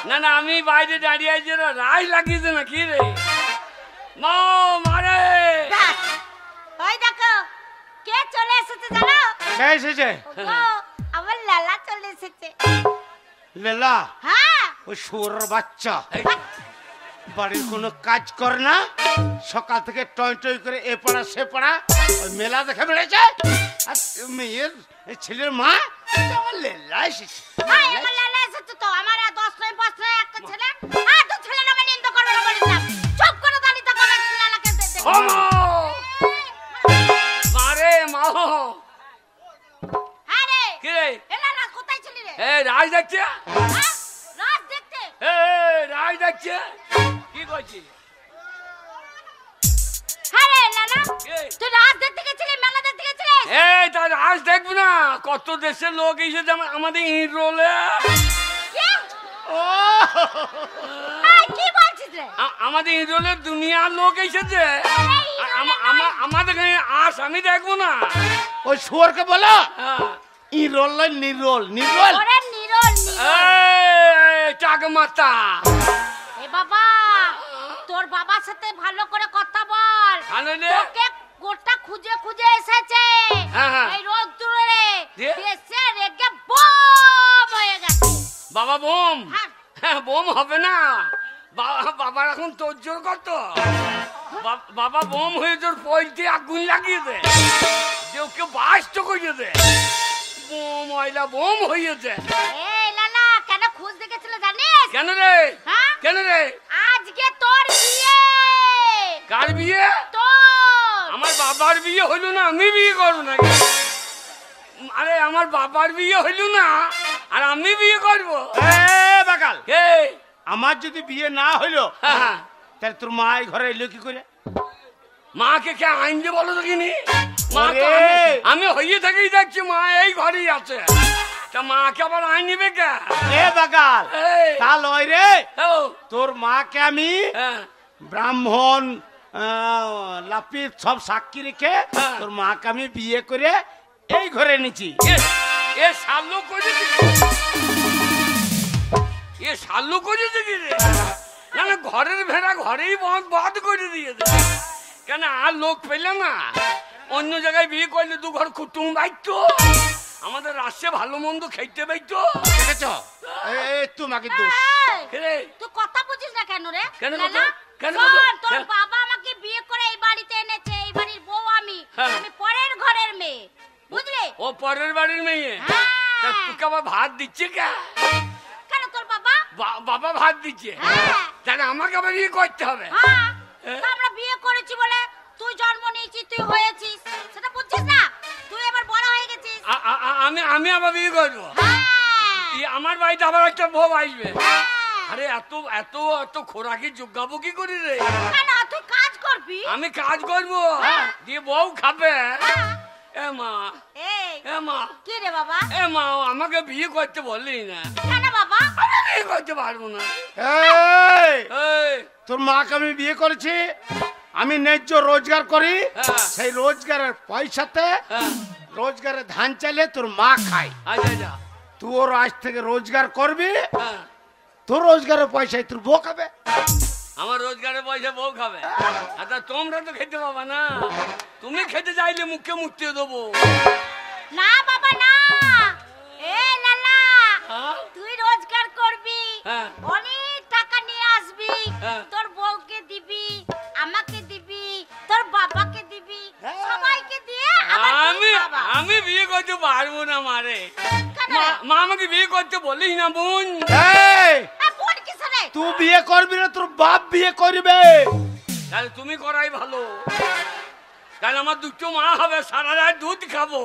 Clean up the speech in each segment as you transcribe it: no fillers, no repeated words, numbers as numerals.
না না আমি বাইরে দাঁড়িয়ে আছি, রাই লাগিয়েছে না কি রে মা মারে। ওই দেখো কে চলে এসেছে জানো? কে এসেছে? আমার লালা চলে এসেছে। লেলা? হ্যাঁ। ওই শুয়োরের বাচ্চা বাড়ির কোনো কাজ কর না, সকাল থেকে টই টই করে এ পাড়া সে পাড়া ওই মেলা দেখে বেড়েছে। আর মেয়ের ছেলের মা আমার লেলা এসেছে। আমার লালা এসেছে তো, আমার 10 নয় 5 নয় একটা ছেলে। আর তো ছেলে নামে নিন্দা করবে না বলেছিলাম। চুপ করে দাঁড়িয়ে থাকো, লালাকে দেখতে। ও মারে মা। হ্যাঁ রে। কি রে? এ লালা কোথায় ছিলি রে? এ রাজ দেখছে। রাজ দেখতে? এ রাজ দেখছে কি করছিস? হ্যাঁ রে লালা, তুই রাজ দেখতে গেছিলি, মেলা দেখতে গেছিলিস? এই তার রাজ দেখবি না, কত দেশের লোক এসেছে আমাদের ইন্দ্রলে। ও কি বলছিস রে? আমাদের ইন্দ্রলের দুনিয়ার লোক এসেছে। আমাদের আস আমি দেখবো না। ওই শুয়োরকে বলো হ্যাঁ। ইরোল নয় নিরোল। নিরোল ওরে নিরোল চাকমাতা। এ বাবা, তোর বাবার সাথে ভালো করে কথা বল। তোকে গোটা খুঁজে খুঁজে এসেছে এই রোদ্দুরে, দেশে রেগে বম হয়ে গেছে। বাবা বোম? হ্যাঁ বোম হবে না, বাবার এখন তোর জোর কত। বাবা বোম হয়ে তোর পয়তে আগুন লাগিয়ে দে, যে ওকে বাস্ত করে দে। বোম ময়লা বোম হয়েছে। এই লালা কেন খোঁজ দেখেছিল জানিস? কেন রে? হ্যাঁ কেন রে? আজকে তোর বিয়ে। কার বিয়ে? তোর। আমার বাবার বিয়ে হইলো না, আমি বিয়ে করবো নাকি? আরে আমার বাবার বিয়ে হইলো না আর আমি বিয়ে করবো? বাকাল, আমার যদি বিয়ে না হইলো তাহলে তোর মা এই ঘরে এলো কি করে? মাকে কে আইন দিয়ে বলো দেখিনি? আমি হইয়ে থেকেই দেখছি মা এই ঘরেই আছে, তা মাকে আবার আইন নিবে কে? বাকাল তা লয় রে, তোর মাকে আমি ব্রাহ্মণ লাপিত সব সাক্ষী রেখে তোর মাকে আমি বিয়ে করে এই ঘরে নিচ্ছি। এ সাল্লু করেছে, এ সাল্লু করেছে কি রে? না না ঘরের ভেড়া ঘরেই বন্ধ করে দিয়েছে। কেন আর লোক পেলে না? অন্য জায়গায় বিয়ে করলে 2 ঘর কুটুম বাইতো, আমাদের রাষ্ট্রে ভালো মন্দ খেতে বাইতো। দেখেছ তোমাকে দোষ। তুই কথা বুঝিস না কেন রে? কেন তোর বাবা আমাকে বিয়ে করে এই বাড়িতে এনেছে, এই বাড়ির বউ আমি, আমি পরের ঘরের মেয়ে, বুঝলি? ও পরের বাড়ির মেয়ে? তোকে আবার ভাত দিচ্ছে কে? কেন তোর বাবা? বাবা ভাত দিচ্ছে, তাহলে আমাকে আবার বিয়ে করতে হবে? আমরা বিয়ে করেছি বলে তুই জন্ম নিয়েছিস, তুই হয়েছিস, সেটা বুঝছিস না? তুই এবার বড় হয়ে গেছিস। আমি আবার বিয়ে করবো? আমার বাড়িতে আবার একটা বউ আসবে। আরে এত এত এত খোরাকি যোগাবো কি করি রে? কেন তুই কাজ করবি? আমি কাজ করবো দিয়ে বউ খাবে। এ মা, এ মা। কি রে বাবা? এ মা আমাকে বিয়ে করতে বললি না কেন বাবা? আমি বিয়ে করতে পারবো না। তোর মাকে আমি বিয়ে করেছি, আমি ন্যায্য রোজগার করি, সেই রোজগারের পয়সাতে রোজগারের ধান চাইলে তোর মা খায়। তোর আজ থেকে রোজগার করবি, তোর রোজগারের পয়সায় তোর বউ খাবে। আমার রোজগারের পয়সা বউ খাবে? আচ্ছা তোমরা তো খেতে পাবা না, তুমি খেতে চাইলে মুখে মুখতে দেবো। না বাবা না, এ লালা তুই রোজগার করবি, অনেক টাকা নিয়ে আসবি, তোর বউকে দিবি, আমাকে দিবি, তোর বাবাকে দিবি, সবাইকে দিয়ে আমি বিয়ে করতে পারবো না মারে। মা আমাকে বিয়ে করতে বলিস না বোন। তুই বিয়ে করবি না, তোর বাপ বিয়ে করবে। তাহলে তুমি করাই ভালো, তাহলে আমার 2টো মা হবে, সারা রাত দুধ খাবো।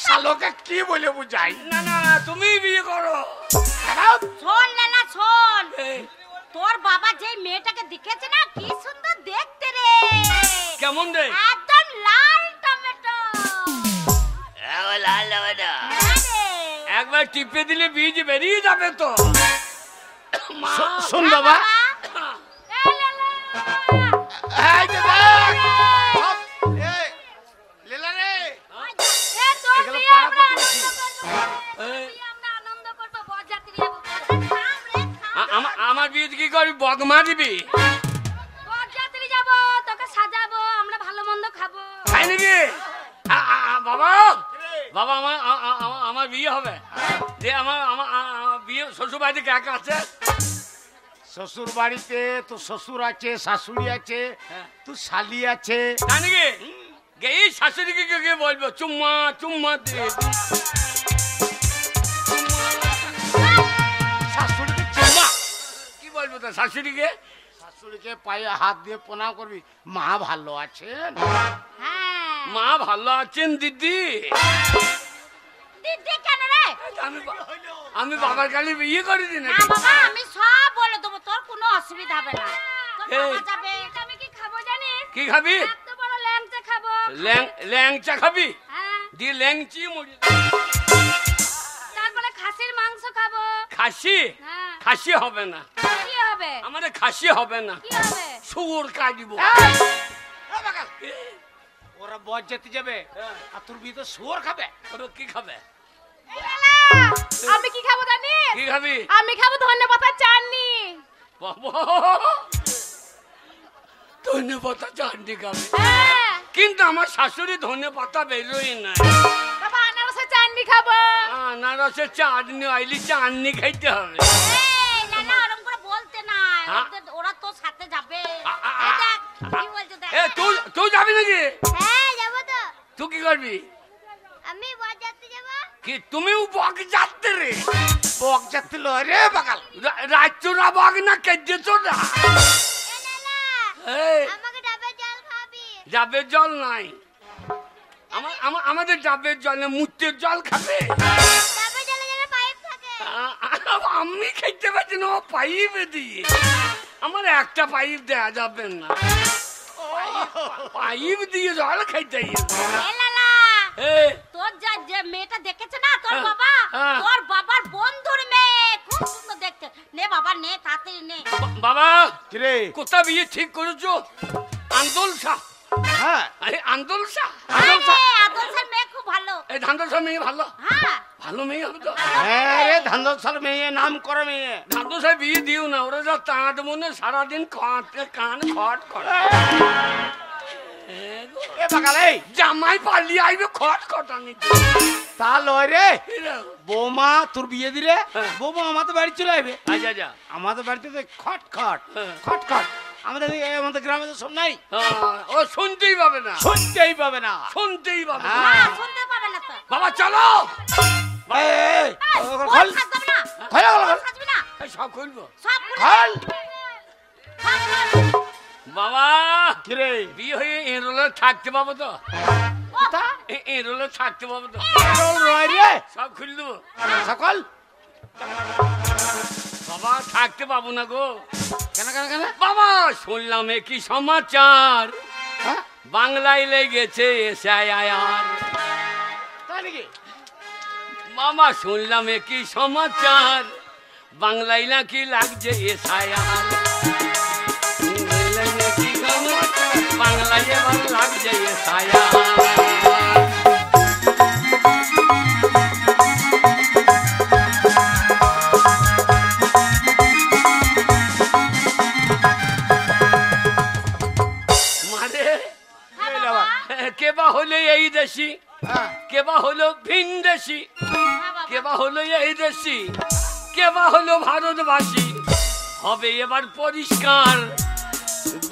শালোকে কি বলে বুঝাই? না না তুমি বিয়ে করো। শোন লালা শোন, তোর বাবা যে মেয়েটাকে দেখেছে না, কি সুন্দর দেখতে রে। কেমন রে? একদম লাল টমেটো। লাল টমেটো একবার টিপে দিলে বীজ বেরিয়ে যাবে তো। শোন বাবা, তুই কি করবি? বগ মারবি? বরযাত্রী যাব, তোকে সাজাবো, আমরা ভালো মন্দ খাবো। তাই নাকি? বাবা বাবা আমার আমার বিয়ে হবে যে আমার আমার বিয়ে শ্বশুর বাড়িতে কে কে আছে? শ্বশুর বাড়িতে তো শ্বশুর আছে, শাশুড়ি আছে, তুই শালি আছে। তাই নাকি? এই শাশুড়িকে কে বলবো চুম্মা চুম্মা দিয়ে শাশুড়িকে চুম্মা কি বলবো তো শাশুড়িকে? শাশুড়িকে পায়ে হাত দিয়ে প্রণাম করবি। মা ভালো আছেন? হ্যাঁ। মা ভালো আছেন দিদি? দিদি কেন রে? আমি বাবার কাছে বিয়ে করে দিই না নাকি? বাবা, আমি সব বলে দেবো, তোর কোনো অসুবিধা হবে না। তোর এই। বাবা যাবে। আমি কি খাবো জানিস? কি খাবি? এত বড় ল্যাংচা খাবো। ল্যাংচা খাবি? হ্যাঁ। দিয়ে ল্যাংচি মরি। তারপরে খাসির মাংস খাবো। খাসি? হ্যাঁ। খাসি হবে না, কি হবে? আমাদের খাসি হবে না, কি হবে? শুয়োর কাটব। ওরা বর যেতে যাবে আর তোর বিয়ে তো শুয়োর খাবে। ওরা কি খাবে? আমি কি খাবো জানিস? কি খাবি? আমি খাবো ধনেপাতার চাটনি। বাবা ধনে পাতা চাটনি খাবে? হ্যাঁ। কিন্তু আমার শাশুড়ি ধনে পাতা বেরোই না। বাবা আনারসের চাটনি খাবো। আনারসের চাটনি আইলি চাটনি খাইতে হবে। এই না না, ওরকম করে বলতে নাই। হ্যাঁ? ওরা তোর সাথে যাবে। আ, আ, আ। এই দেখ, কি বলছে দেখ। এ তুই যাবি নাকি? হ্যাঁ যাবো তো। তুই কি করবি? আমি বরযাত্রী যাবো। কি তুমিও বক যাচ্ছে রে? বক যাতে লয় রে বাগাল। রাজ্যরা বক না কেটেছ না? এই, আমাকে ডাবের জল খাবি। ডাবের জল নাই আমাদের ডাবের জলে মুতের জল খাবে? ডাবের জলে জলে পাইপ থাকে। আমি খেতে পারছি না পাইপ দিয়ে। আমার একটা পাইপ দেয়া যাবে না, পাইপ দিয়ে জল খাইতে। এ লালা, তোর যে মেয়েটা দেখেছে না তোর বাবা, তোর বাবার বন্ধুর মেয়ে, খুব সুন্দর দেখতে। নে বাবা নে, তাড়াতাড়ি নে। বাবা কিরে? কোথা বিয়ে ঠিক করেছো? আন্দোলসা? হ্যাঁ আরে আন্দোলসা? আদর্শের মেয়ে খুব ভালো। এই ধান্দোলসা মেয়ে ভালো? হ্যাঁ। ভালো মেয়ে হবে তো? হ্যাঁ রে, ধান্দসার মেয়ে, নাম করা মেয়ে। ধান্দোলসা বিয়ে দিও না, ওরা যা তাঁত মনে সারাদিন কান খট করে। এ বাগাল, এই জামাই পালিয়ে আইবে খট খটানি। তা লয় রে, বৌমা তোর বিয়ে দিলে বৌমা আমাদের বাড়ি চলে আসবে। আচ্ছা আচ্ছা, আমাদের বাড়িতে তো খট খট খট খট। আমাদের গ্রামে তো সব নাই। ও শুনতেই পাবে না, শুনতেই পাবে না, শুনতেই পাবে হ্যাঁ। না। না, শুনতে পাবে না তো। বাবা চলো। এই, এই, ওর খোল, সাজবে না। খোল, খোল, খোল। সাজবি না। এই সব খুলবো। সব খুলে খোল। বাবা কিরে? বিয়ে হয়ে এরোলে থাকতে পাবো তো? কোথা? এরোলে থাকতে পাবো তো? চল রয় রে, সব খুল দেবো। সকল। বাবা থাকতে পাবো না গো। কেন কেন কেন? বাবা শুনলাম কি সমাচার, হ্যাঁ? বাংলায় লেগেছে এসআইআর। তাই নাকি? মামা শুনলাম কি সমাচার, বাংলায় নাকি লাগছে এসআইআর। বাংলায় এবার লাগছে এসআইআর। কেবা হলো এই দেশি, হ্যাঁ। কেবা হলো ভিন দেশি, হ্যাঁ বাবা। কেবা হলো এই দেশি, কেবা হলো ভারতবাসী। হবে এবার পরিষ্কার,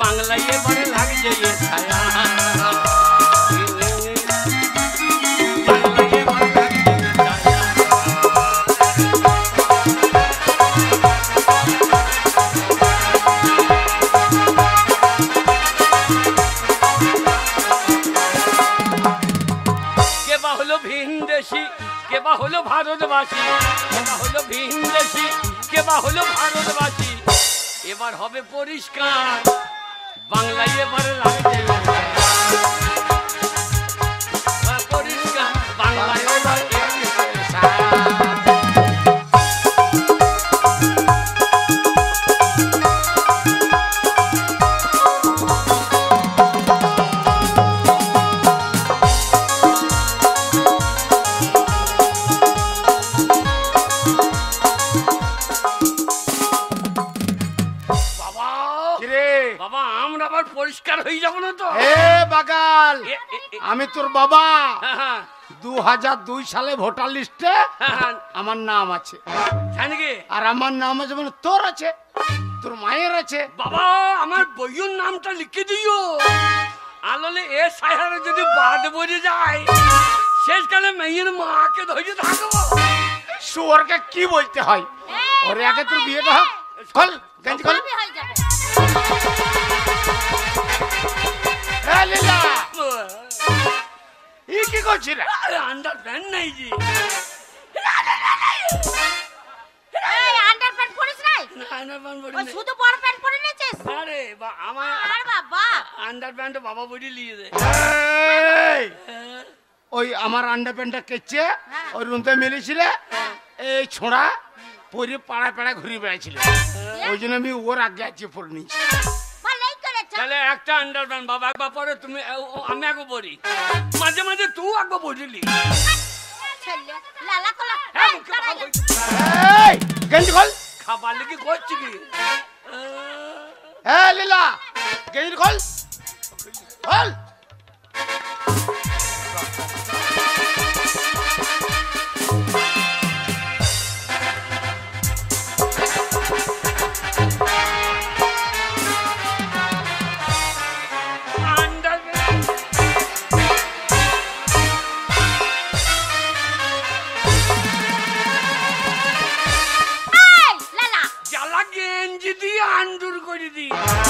বাংলায় এবারে লাগছে এসআইআর। বাংলায় এবার লাগছে এসআইআর। কেবা হলো ভিন দেশি, কেবা হলো ভারতবাসী, কেবা হলো ভিন দেশি, কেবা হলো ভারতবাসী। এবার হবে পরিষ্কার, বাংলায় এবার লাগছে পরিষ্কার, বাংলায় এবার পরিষ্কার হয়ে যাবো না তো? এ বাগাল, আমি তোর বাবা। 2002 সালে ভোটার লিস্টে আমার নাম আছে, আর আমার নাম আছে মানে তোর আছে, তোর মায়ের আছে। বাবা আমার বইয়ের নামটা লিখে দিও, আলোলে এ সাহারে যদি বাদ বসে যায় শেষকালে মেয়ের মাকে ধরে থাকবো। শুয়োরকে কি বলতে হয়, ওরে আগে তোর বিয়েটা হোক। খোল গেঞ্জি খোল। লীলা ই কি করছিস রে? আন্ডার প্যান্ট নাই জি। এই আন্ডার প্যান্ট পরিস নাই? আন্ডার প্যান্ট পরি ওই শুধু বড় প্যান্ট পরে নিয়েছিস? আরে আমার আর বাবা আন্ডার প্যান্ট বাবা বডি লিয়ে দে। এই ওই আমার আন্ডার প্যান্টটা কেচে ওই রুমতে মিলেছিলে, এই ছোঁড়া পরে পাড়া পাড়া ঘুরে বেড়াইছিল, ওই জন্য আমি ওর আগে আছে পরে নিয়েছি। ভালোই করেছ। তাহলে একটা আন্ডার প্যান্ট বাবা একবার পরে, তুমি আমি একবার পরি, মাঝে মাঝে তুই একবার বডিলি। ছেলে লালা কলা এই গেঞ্জি খোল। খাবার লেগে করছি কি? হ্যাঁ লীলা গেঞ্জি খোল খোল।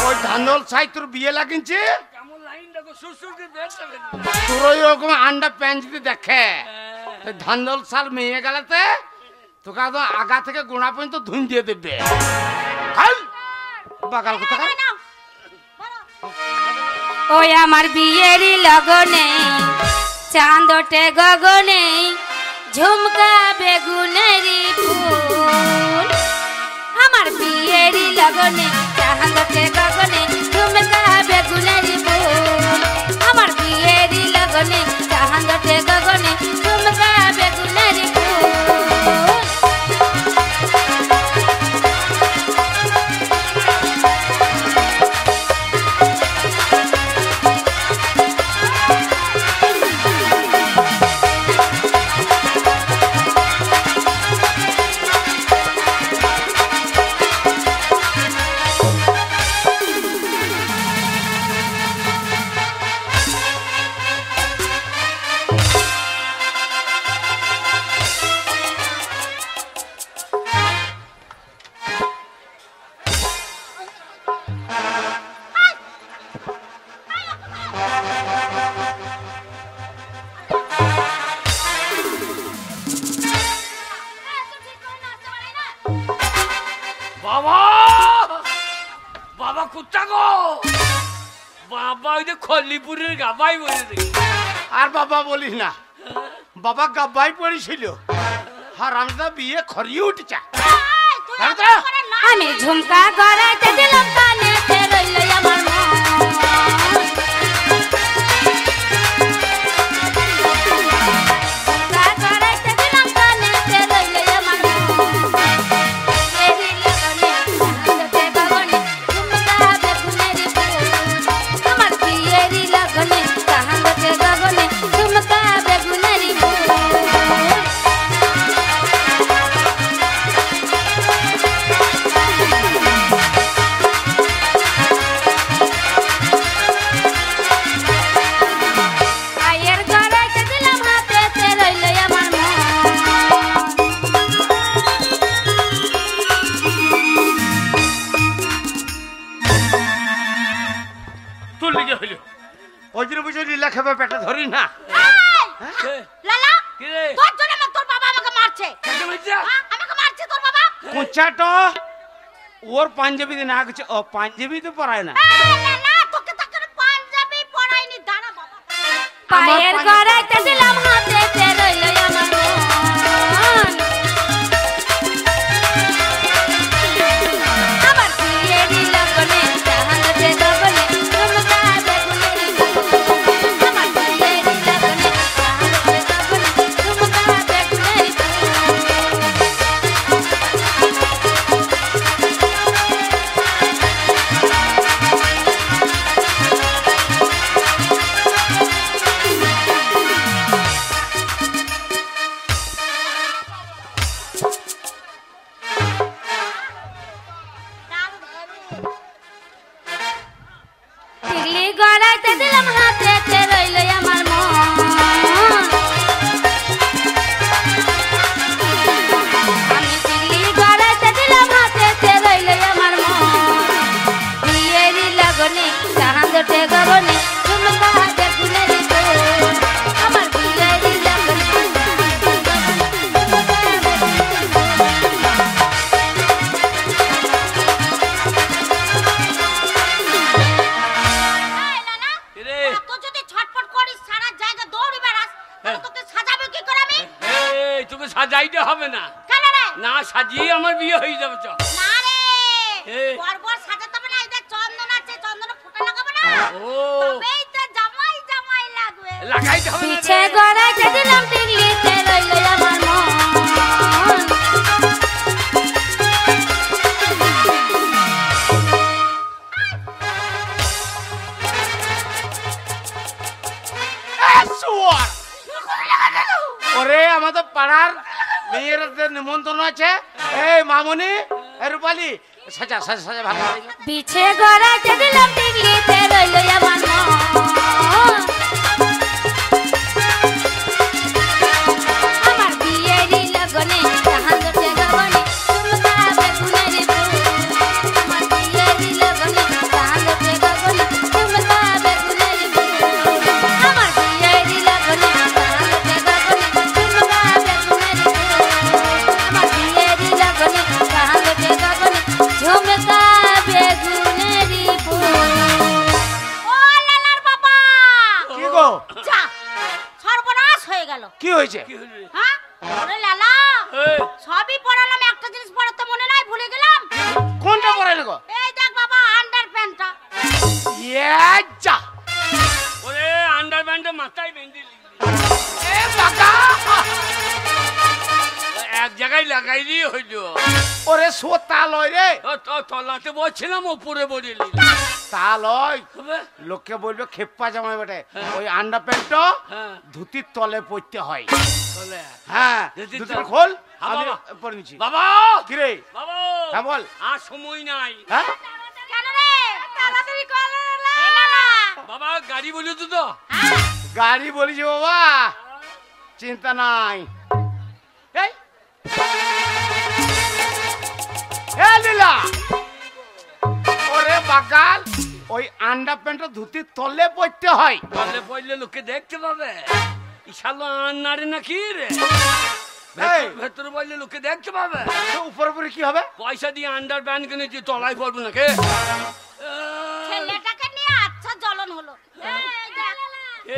ওই ধান্দল সাই তোর বিয়ে লাগিনছে, তোর ওই রকম আন্ডা প্যান্ট যদি দেখে ধান্দল সাল মেয়ে গেলাতে তোকে একদম আগা থেকে গোড়া পর্যন্ত ধুন দিয়ে দেবে। বাগাল কোথা? ওই আমার বিয়েরই লগনে চাঁদটে গগনে ঝুমকা বেগুনেরি ফুল, আমার বিয়েরই লগনে চাঁদটে গগনে ঝুমকা বেগুনেরি ফুল, আমার বিয়েরই লগনে চাঁদটে গগনে ঝুমকা বেগুনেরি ফুল। বাবা বাবা কুত্তা গো, বাবা ওই যে খল্লিপুরের গাবাই বলে দেখি। আর বাবা বলিস না, বাবা গাবাই পড়েছিল, আর আমরা বিয়ে খরিয়ে উঠেছে। আমি ঝুমকা গড়াইতে দিলাম কানেতে রইল আমার মন, ঝুমকা গড়াইতে দিলাম কানেতে রইল আমার মন, এরি লগনে চাঁদটে গগনে ঝুমকা বেগুনেরি ফুল, আমার বিয়েরি লগনে চাঁদটে গগনে ঝুমকা বেগুনেরি ফুল। আয়ের গড়াইতে দিলাম হাতেতে রইল আমার মন, তোর লেগে হইল ওই জন্য বুঝে লীলা খাবে পেটে ধরি না। লালা কি রে? তোর জন্য তোর বাবা আমাকে মারছে। কেটে মারছে? আমাকে মারছে তোর বাবা। কোচাটো ওর পাঞ্জাবি দিন আগছে, ও পাঞ্জাবি তো পরায় না। লালা তোকে তো কোনো পাঞ্জাবি পরাইনি, দাঁড়া বাবা। পায়ের গড়াইতে দিলাম হাতেতে রইল আমার মন, আমার বিয়েরি লগনে চাঁদটে গগনে ঝুমকা বেগুনেরি ফুল, আমার বিয়েরি লগনে চাঁদটে গগনে ঝুমকা বেগুনেরি ফুল। হবে না কেন রে? না সাজিয়ে আমার বিয়ে হয়ে যাবে চ না রে, এই। বরবর সাজাতে হবে না, এই দেখ চন্দন আছে, চন্দনে ফোঁটা লাগাবো না, ও তবেই তো জামাই জামাই লাগবে। লাগাইতে হবে না পিছে রে। গড়াইতে দিলাম টিকলিতে রইল আমার মন ওরে আমাদের পাড়ার মেয়েদের নিমন্ত্রণ আছে। এই মামনি, এই রূপালী, সাজা সাজা সাজা ভালো করে। পিছে গড়াইতে দিলাম টিকলিতে রইল আমার মন আমার বিয়েরই লগনে জাহান দোটে গগনে চুমকা বেগুনের ফুল আমার বিয়েরই লগনে জাহান দোটে গগনে চুমকা বেগুনের ফুল আমার বিয়েরই লগনে জাহান দোটে গগনে চুমকা বেগুনের ফুল আমার বিয়েরই লগনে জাহান দোটে গগনে ঝুমকা বেগুনের ফুল ও লালার বাবা, কি গো, যা, সর্বনাশ হয়ে গেল। কি হয়েছে? কি হলো রে? হ্যাঁ, ওরে লালা, এই, সবই পড়ালাম, একটা জিনিস পড়াতে মনে নাই, ভুলে গেলাম। কোনটা পড়াইলে গো? এই দেখ বাবা, আন্ডার প্যান্টটা। যা ওরে আন্ডার প্যান্টে মাথায় বেঁধে দিলি। এ বাবা, এক জায়গায় লাগাই দিয়ে হইলো। ওরে সোতা লয় রে, তলাতে বলছিলাম ওপরে বলিলি তা লয়। হবে লোককে বলবে খেপ্পা জামাই বেটে, ওই আন্ডার প্যান্টটা হ্যাঁ ধুতির তলে পড়তে হয়। চলে হ্যাঁ, ধুতির ধুতির তলে। খোল, হ্যাঁ, আমি বাবা। পরে নিচ্ছি। বাবা কি রে? বাবা হ্যাঁ বল। আর সময় নাই। হ্যাঁ, কেন রে? তাড়াতাড়ি কর লালা। এই লালা। বাবা গাড়ি বলি তো হ্যাঁ, গাড়ি বলিছি বাবা, চিন্তা নাই। এই এ লীলা, ওরে বাগাল, ওই আন্ডার প্যান্টটা ধুতির তলে পড়তে হয়। বললে পড়লে লোকে দেখতে পাবে ইশালো আন্নারে নাকি রে এই। ভেতরে বললে লোকে দেখতে পাবে। তো উপর উপরে কি হবে? পয়সা দিয়ে আন্ডার প্যান্ট কিনেছি তলায় পড়বো না কে ছেলেটাকে নিয়ে আচ্ছা জ্বলন হলো। এই দেখ।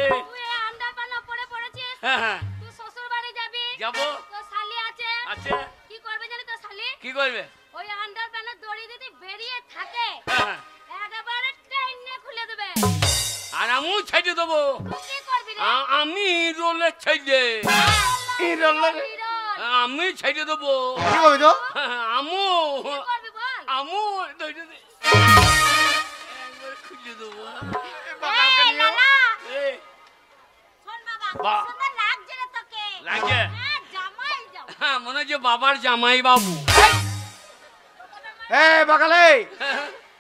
এই, তুই আন্ডার প্যান্ট পরে পড়েছিস হ্যাঁ হ্যাঁ তুই শ্বশুর বাড়ি যাবি যাবো তোর শালি আছে আছে কি করবে জানি তোর শালি কি করবে ওই আন্ডার প্যান্টের দড়ি যদি বেরিয়ে থাকে হ্যাঁ, একেবারে ট্রেনে খুলে দেবে আর আমিও ছেড়ে দেবো। তুই কি করবি রে আমি রোলে ছেড়ে এই রল্লা রে। আমি ছেড়ে দেবো। কি করবি তো? আমু কি করবি বল আমু ধরে দে। একবার খুলে দেবো। এই লালা, এই, শোন বাবা, খুব বা- সুন্দর লাগছে রে তোকে। লাগে? হ্যাঁ, জামাই জামাই। হ্যাঁ, মনে হচ্ছে বাবার জামাই বাবু। এ বাগালে,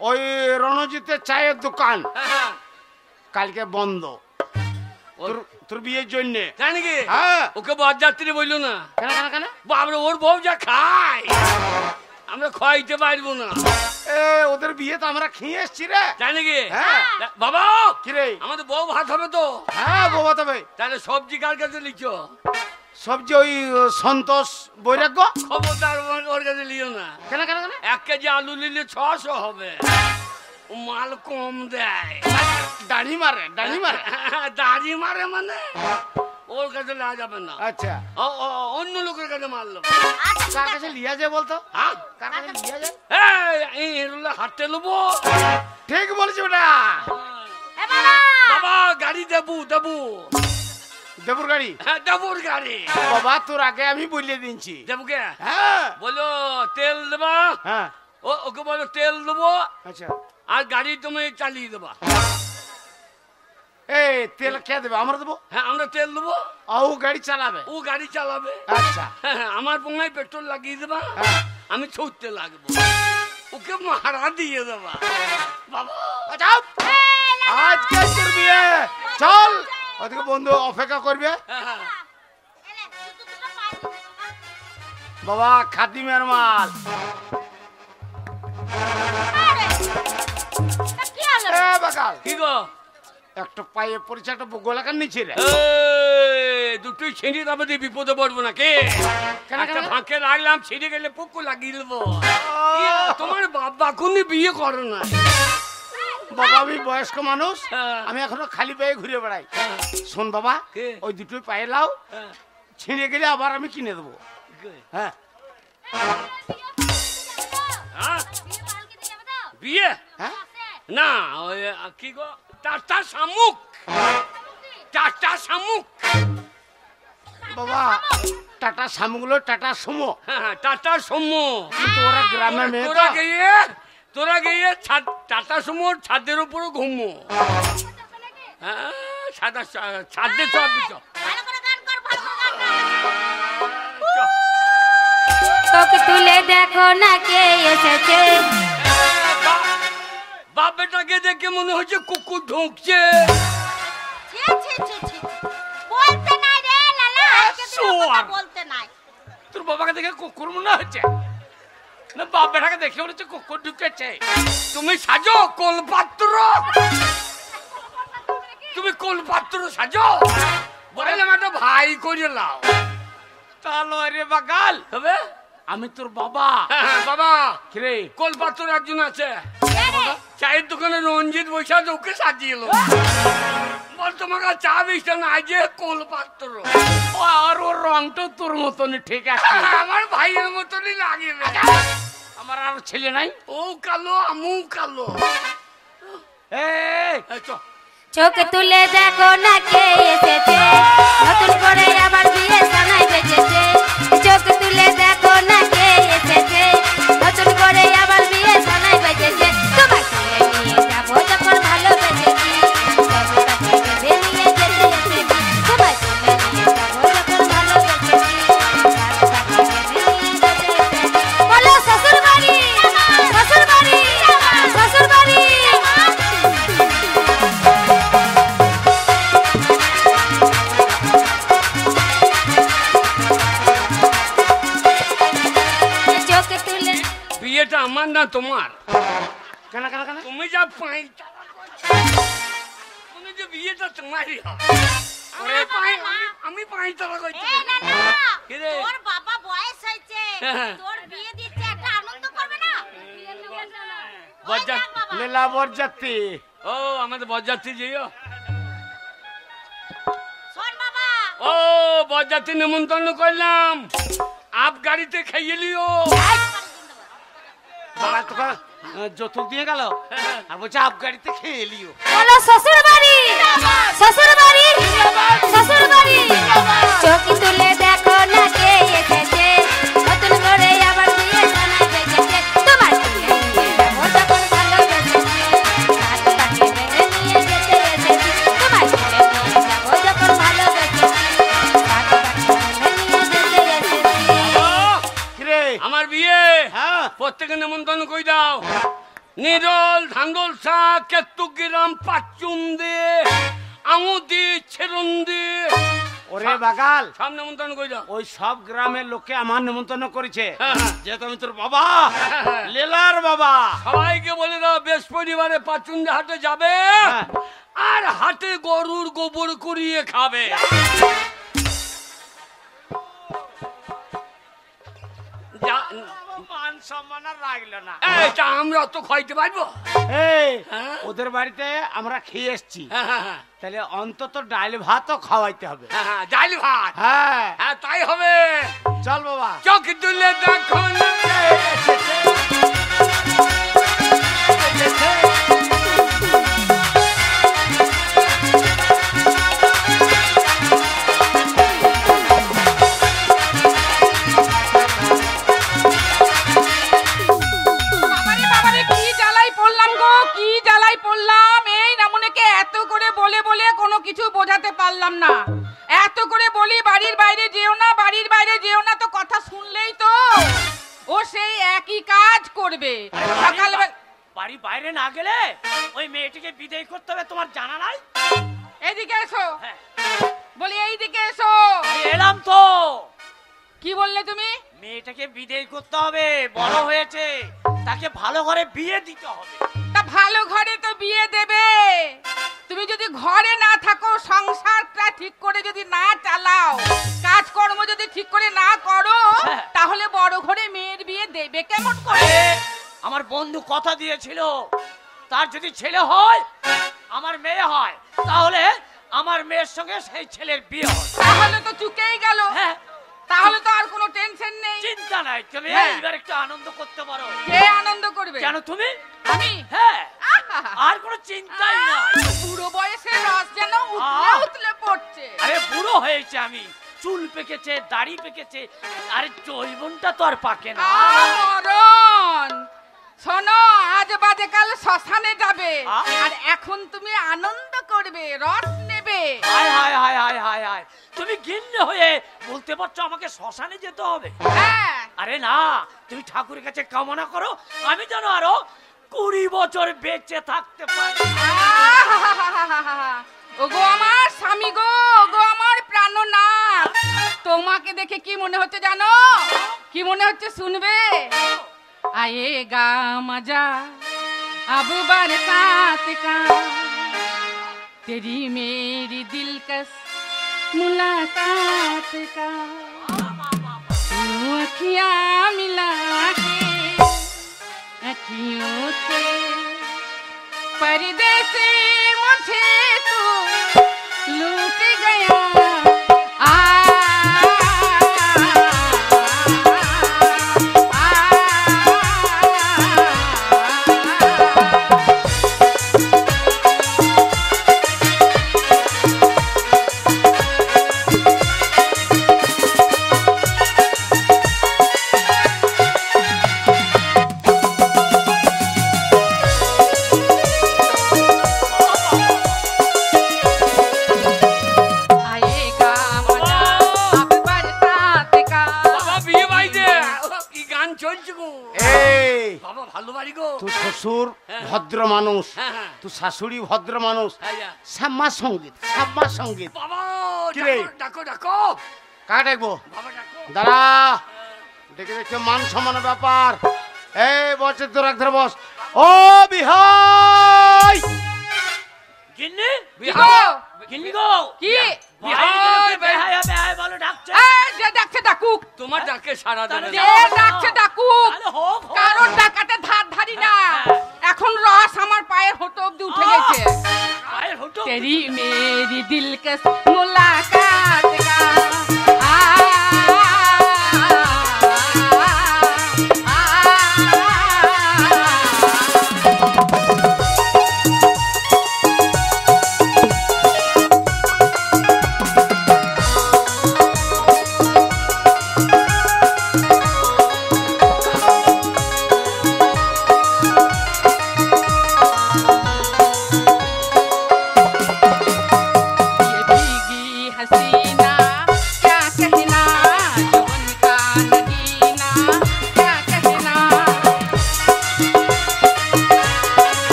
ওই রণজিতের চায়ের দোকান কালকে বন্ধ তোর বিয়ের জন্য। জানি কি হ্যাঁ, ওকে বরযাত্রী বললো না কেন কেন কেন? বাবরে ওর বউ যা খায় আমরা খাইতে পারবো না। এ ওদের বিয়ে তো আমরা খেয়ে এসছি রে। জানি কি হ্যাঁ। বাবা কি রে? আমাদের বউ ভাত হবে তো হ্যাঁ বাবা, তবে তাহলে সবজি কার কাছে লিখছো? সবজি ওই সন্তোষ বৈরাগ্য। খবরদার ওর কাছে লিও না। কেন কেন কেন? 1 কেজি আলু নিলে 600 হবে। ও মাল কম দেয়। দাড়ি মারে, দাড়ি মারে। দাড়ি মারে মানে ওর কাছে নেওয়া যাবে না। আচ্ছা, অন্য লোকের কাছে মারলো। আচ্ছা, ঠিক কার আছে। কাছে লিয়া যায় বলতো? হ্যাঁ কার কাছে লিয়া যায়? এই হাঁটতে নেবো। ঠিক বলছি ওটা। এ বাবা, বাবা গাড়ি দেবু দেবু। দেবুর গাড়ি? হ্যাঁ দেবুর গাড়ি। বাবা তোর আগে আমি বলে দিচ্ছি। দেবুকে হ্যাঁ বলো তেল দেবা। হ্যাঁ, ওকে বলো তেল দেবো আচ্ছা। আর গাড়ি তুমি চালিয়ে দেবা। এই তেল কে দেবে? আমরা দেবো। হ্যাঁ আমরা তেল দেবো ও গাড়ি চালাবে। ও গাড়ি চালাবে। আচ্ছা, হ্যাঁ, আমার পোঙায় পেট্রোল লাগিয়ে দেবা হ্যাঁ। আমি ছুটতে লাগবো ওকে মারা দিয়ে দেবা। বাবা আচ্ছা, আজকে তোর বিয়ে। চল, ওদিকে বন্ধু অপেক্ষা করবে। হ্যাঁ, হ্যাঁ। এলে, দুটো পায়ে দিতে বাবা। বাবা খাদিমের মাল। আরে, তা কি হলো রে? এ বাকাল, কি গো একটা পায়ে পরিচয়, একটা গোলাকার নিচে রে। দুটোই ছিঁড়ে যাবে দিয়ে বিপদে পড়বো না কে? কেন, একটা কেন? ফাঁকে রাখলাম ছিঁড়ে গেলে পুকু লাগিয়ে দেবো। ইয়ে, তোমার বাবা কোনই বিয়ে করে না। বাবা আমি বয়স্ক মানুষ, হ্যাঁ। আমি এখনো খালি পায়ে ঘুরে বেড়াই। শোন বাবা, কে? ওই দুটোই পায়ে লাও, হ্যাঁ। ছিঁড়ে গেলে আবার আমি কিনে দেবো। হ্যাঁ বিয়ে হ্যাঁ না ওই কি গো টাটা শামুক টাটা শামুক বাবা টাটা সামগুলো টাটা সুমো হ্যাঁ টাটা সুমো কিন্তু ওরা গ্রামের মেয়ে তোরা গিয়ে টাটা সুমোর ছাদের উপরে ঘুমো হ্যাঁ সাদা ছাদে সব ভালো করে গান কর ভালো করে গান কর চোখ তুলে দেখো না কে এসেছে বাপ বেটাকে দেখে মনে হচ্ছে কুকুর ঢুকছে ছি ছি ছি ছি বলতে নাই রে লালা আজকে তুই কথা বলতে নাই তোর বাবাকে দেখে কুকুর মনে হচ্ছে না বাপ বেটাকে দেখে মনে হচ্ছে কুকুর ঢুকেছে তুমি সাজো কোলপাত্র তুমি কোলপাত্র সাজো বললাম একটা ভাই করে লাও তাহলে রে বাগাল হবে আমি তোর বাবা হ্যাঁ বাবা কিরে কোলপাত্র একজন আছে কে রে চায়ের দোকানে রঞ্জিত বৈশাখ ওকে সাজিয়েলো বল তোমাকে চা বিষ্টা না যে কোলপাত্র আর ওর রংটা তোর মতনই ঠিক আছে আমার ভাইয়ের মতনই লাগে রে। আমার আর ছেলে নাই ও কালো আমু কালো এই এই চ। চোখ তুলে দেখো না কে এসেছে নতুন করে আবার বিয়ে জানাই বেজেছে চোখ তুলে দেখো না কে এসেছে নতুন করে আবার বিয়ে জানাই বেজেছে তোমার তুলে নিয়ে যাবো যখন ভালোবেসেছি বেঁধে নিয়ে যেতে এসেছি তোমার তুলে নিয়ে যাবো যখন ভালোবেসেছি বলো শ্বশুর বাড়ি শ্বশুর বাড়ি শ্বশুর বাড়ি বিয়েটা আমার না তোমার কেন কেন কেন তুমি যা পাই তুমি যে বিয়েটা তোমারই হয় আমি পাই তারা করছি এই লালা কি রে? তোর বাবা বয়স হয়েছে হ্যাঁ। তোর বিয়ে দিচ্ছে একটা আনন্দ করবে না বজ্জাত লীলা বরযাত্রী ও আমাদের বরযাত্রী যেও শোন বাবা ও বরযাত্রী নিমন্ত্রণ করলাম আপ গাড়িতে খাইয়ে লিও বাবা তোকে যৌতুক দিয়ে গেল আর বলছে আপ গাড়িতে খেয়ে এলিও বলো শ্বশুর বাড়ি শ্বশুর বাড়ি শ্বশুর বাড়ি চোখ তুলে দেখো না কে এসেছে নতুন করে আবার বিয়ে জানাই বেজেছে তোমার তুলে নিয়ে যাবো যখন ভালোবেসেছি হাত পাখি বেঁধে নিয়ে যেতে এসেছি তোমার তুলে নিয়ে যাবো যখন ভালোবেসেছি হাত পাখি বেঁধে নিয়ে যেতে এসেছি কিরে আমার বিয়ে হ্যাঁ প্রত্যেকে নিমন্ত্রণ কই দাও নিরল ধান্দল শাক কেতুগ্রাম পাচুম দে আঙুদি ছেরুন দে ওরে বাগাল সব নিমন্ত্রণ কই দাও ওই সব গ্রামের লোককে আমার নিমন্ত্রণ করেছে হ্যাঁ। যেহেতু আমি তোর বাবা হ্যাঁ। লীলার বাবা সবাইকে বলে দাও বৃহস্পতিবারে পাচুন্দে হাটে যাবে হ্যাঁ। আর হাটে গরুর গোবর কুড়িয়ে খাবে মান সম্মান আর রাখলো না এটা আমরা তো খাইতে পারবো এই হ্যাঁ। ওদের বাড়িতে আমরা খেয়ে এসছি হ্যাঁ, হ্যাঁ, তাহলে অন্তত ডাল ভাতও খাওয়াইতে হবে হ্যাঁ, হ্যাঁ, ডাল ভাত হ্যাঁ হ্যাঁ তাই হবে চল বাবা চোখ তুলে দেখো না কে এসেছে। বাবারে বাবারে কি জ্বালাই পড়লাম গো কি জ্বালাই পড়লাম এই নামুনেকে এত করে বলে বলে কোনো কিছু বোঝাতে পারলাম না এত করে বলি বাড়ির বাইরে যেও না বাড়ির বাইরে যেও না তো কথা শুনলেই তো ও সেই একই কাজ করবে সকালবেলা বাড়ি বাইরে না গেলে ওই মেয়েটিকে বিদায় করতে হবে তোমার জানা নাই? এইদিকে এসো হ্যাঁ। বলি এইদিকে এসো আমি এলাম তো। কি বললে তুমি মেয়েটাকে বিদায় করতে হবে, বড় হয়েছে, তাকে ভালো ঘরে বিয়ে দিতে হবে। তা ভালো ঘরে তো বিয়ে দেবে তুমি যদি ঘরে না থাকো সংসারটা ঠিক করে যদি না চালাও কাজকর্ম যদি ঠিক করে না করো হ্যাঁ। তাহলে বড় ঘরে মেয়ের বিয়ে দেবে কেমন করে আরে, আমার বন্ধু কথা দিয়েছিল তার যদি ছেলে হয় আমার মেয়ে হয় তাহলে আমার মেয়ের সঙ্গে সেই ছেলের বিয়ে হয়। তাহলে তো চুকেই গেল হ্যাঁ তাহলে তো আর কোনো টেনশন নেই। চিন্তা নাই, তুমি হ্যাঁ। এইবার একটু আনন্দ করতে পারো। কে আনন্দ করবে? কেন তুমি? আমি। হ্যাঁ, আহা! আর কোনো চিন্তাই নাই। বুড়ো বয়সে রস যেন উতলে উতলে পড়ছে। আরে বুড়ো হয়েছে আমি, চুল পেকেছে, দাড়ি পেকেছে, আরে জৈবনটা তো আর পাকে না। মরণ, শোনো, আজ বাদে কাল শ্মশানে যাবে, আ? আর এখন তুমি আনন্দ করবে, রস নেবে। হায় হায় হায় হায় হায় হায়, তুমি গিন্নি হয়ে বলতে পারছো আমাকে শ্মশানে যেতে হবে? হ্যাঁ, আরে না, তুমি ঠাকুরের কাছে কামনা করো আমি যেন আরো 20 বছর বেঁচে থাকতে পারি। ওগো আমার স্বামী গো, ওগো আমার প্রাণনাথ, তোমাকে দেখে কি মনে হচ্ছে জানো? কি মনে হচ্ছে শুনবে? आएगा मजा अब बरसात का, तेरी मेरी दिलकश मुलाकात का, यूं अखियां मिला के अखियों से परदेसी मुझे तू लूट गया। শ্বশুর ভদ্র মানুষ, তুই শাশুড়ি ভদ্র মানুষ, শ্যামা সঙ্গীত, শ্যামা সঙ্গীত। ডাকো ডাকো, কাকে ডাকবো? দাঁড়া, দেখে দেখে মান সম্মানের ব্যাপার। এই বসে তোর এক ধারে বস। ও বিহাই, গিন্নি গিন্নি গো, কি বলো ডাকছে? ডাকছে ডাকুক, তোমার ডাকে সারা দেবে। ডাকছে ডাকুক, কারোর ডাকাতে ধার ধারি না। এখন রস আমার পায়ের হোঁটো অব্দি উঠে গেছে। তেরি মেরি দিলকশ মুলাকাত কা,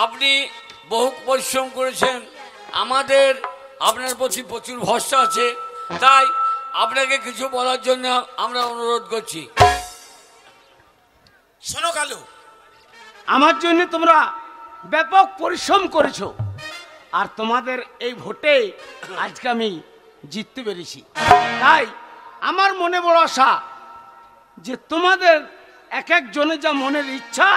আপনি বহু পরিশ্রম করেছেন, আমাদের আপনার প্রতি প্রচুর ভরসা আছে, তাই আপনাকে কিছু বলার জন্য আমরা অনুরোধ করছি। শোনো কালু, আমার জন্য তোমরা ব্যাপক পরিশ্রম করেছো, আর তোমাদের এই ভোটে আজকে আমি জিততে পেরেছি। তাই আমার মনে বড় আশা যে তোমাদের এক একজনের যা মনের ইচ্ছা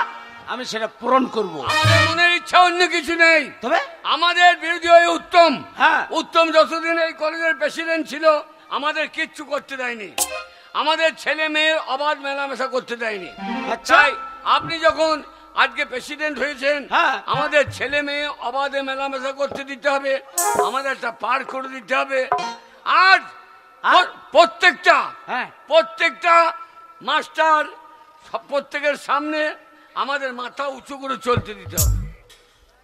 আমি সেটা পূরণ করব। আমাদের মনের ইচ্ছা অন্য কিছু নেই, তবে আমাদের বিরোধী হয়ে উত্তম, হ্যাঁ, উত্তম যতদিন এই কলেজের প্রেসিডেন্ট ছিল আমাদের কিচ্ছু করতে দেয়নি, আমাদের ছেলে মেয়ের অবাধ মেলামেশা করতে দেয়নি। তাই আপনি যখন আজকে প্রেসিডেন্ট হয়েছেন, আমাদের ছেলে মেয়ে অবাধে মেলামেশা করতে দিতে হবে, আমাদের একটা পার্ক করে দিতে হবে, আর প্রত্যেকটা মাস্টার প্রত্যেকের সামনে আমাদের মাথা উঁচু করে চলতে দিতে হবে।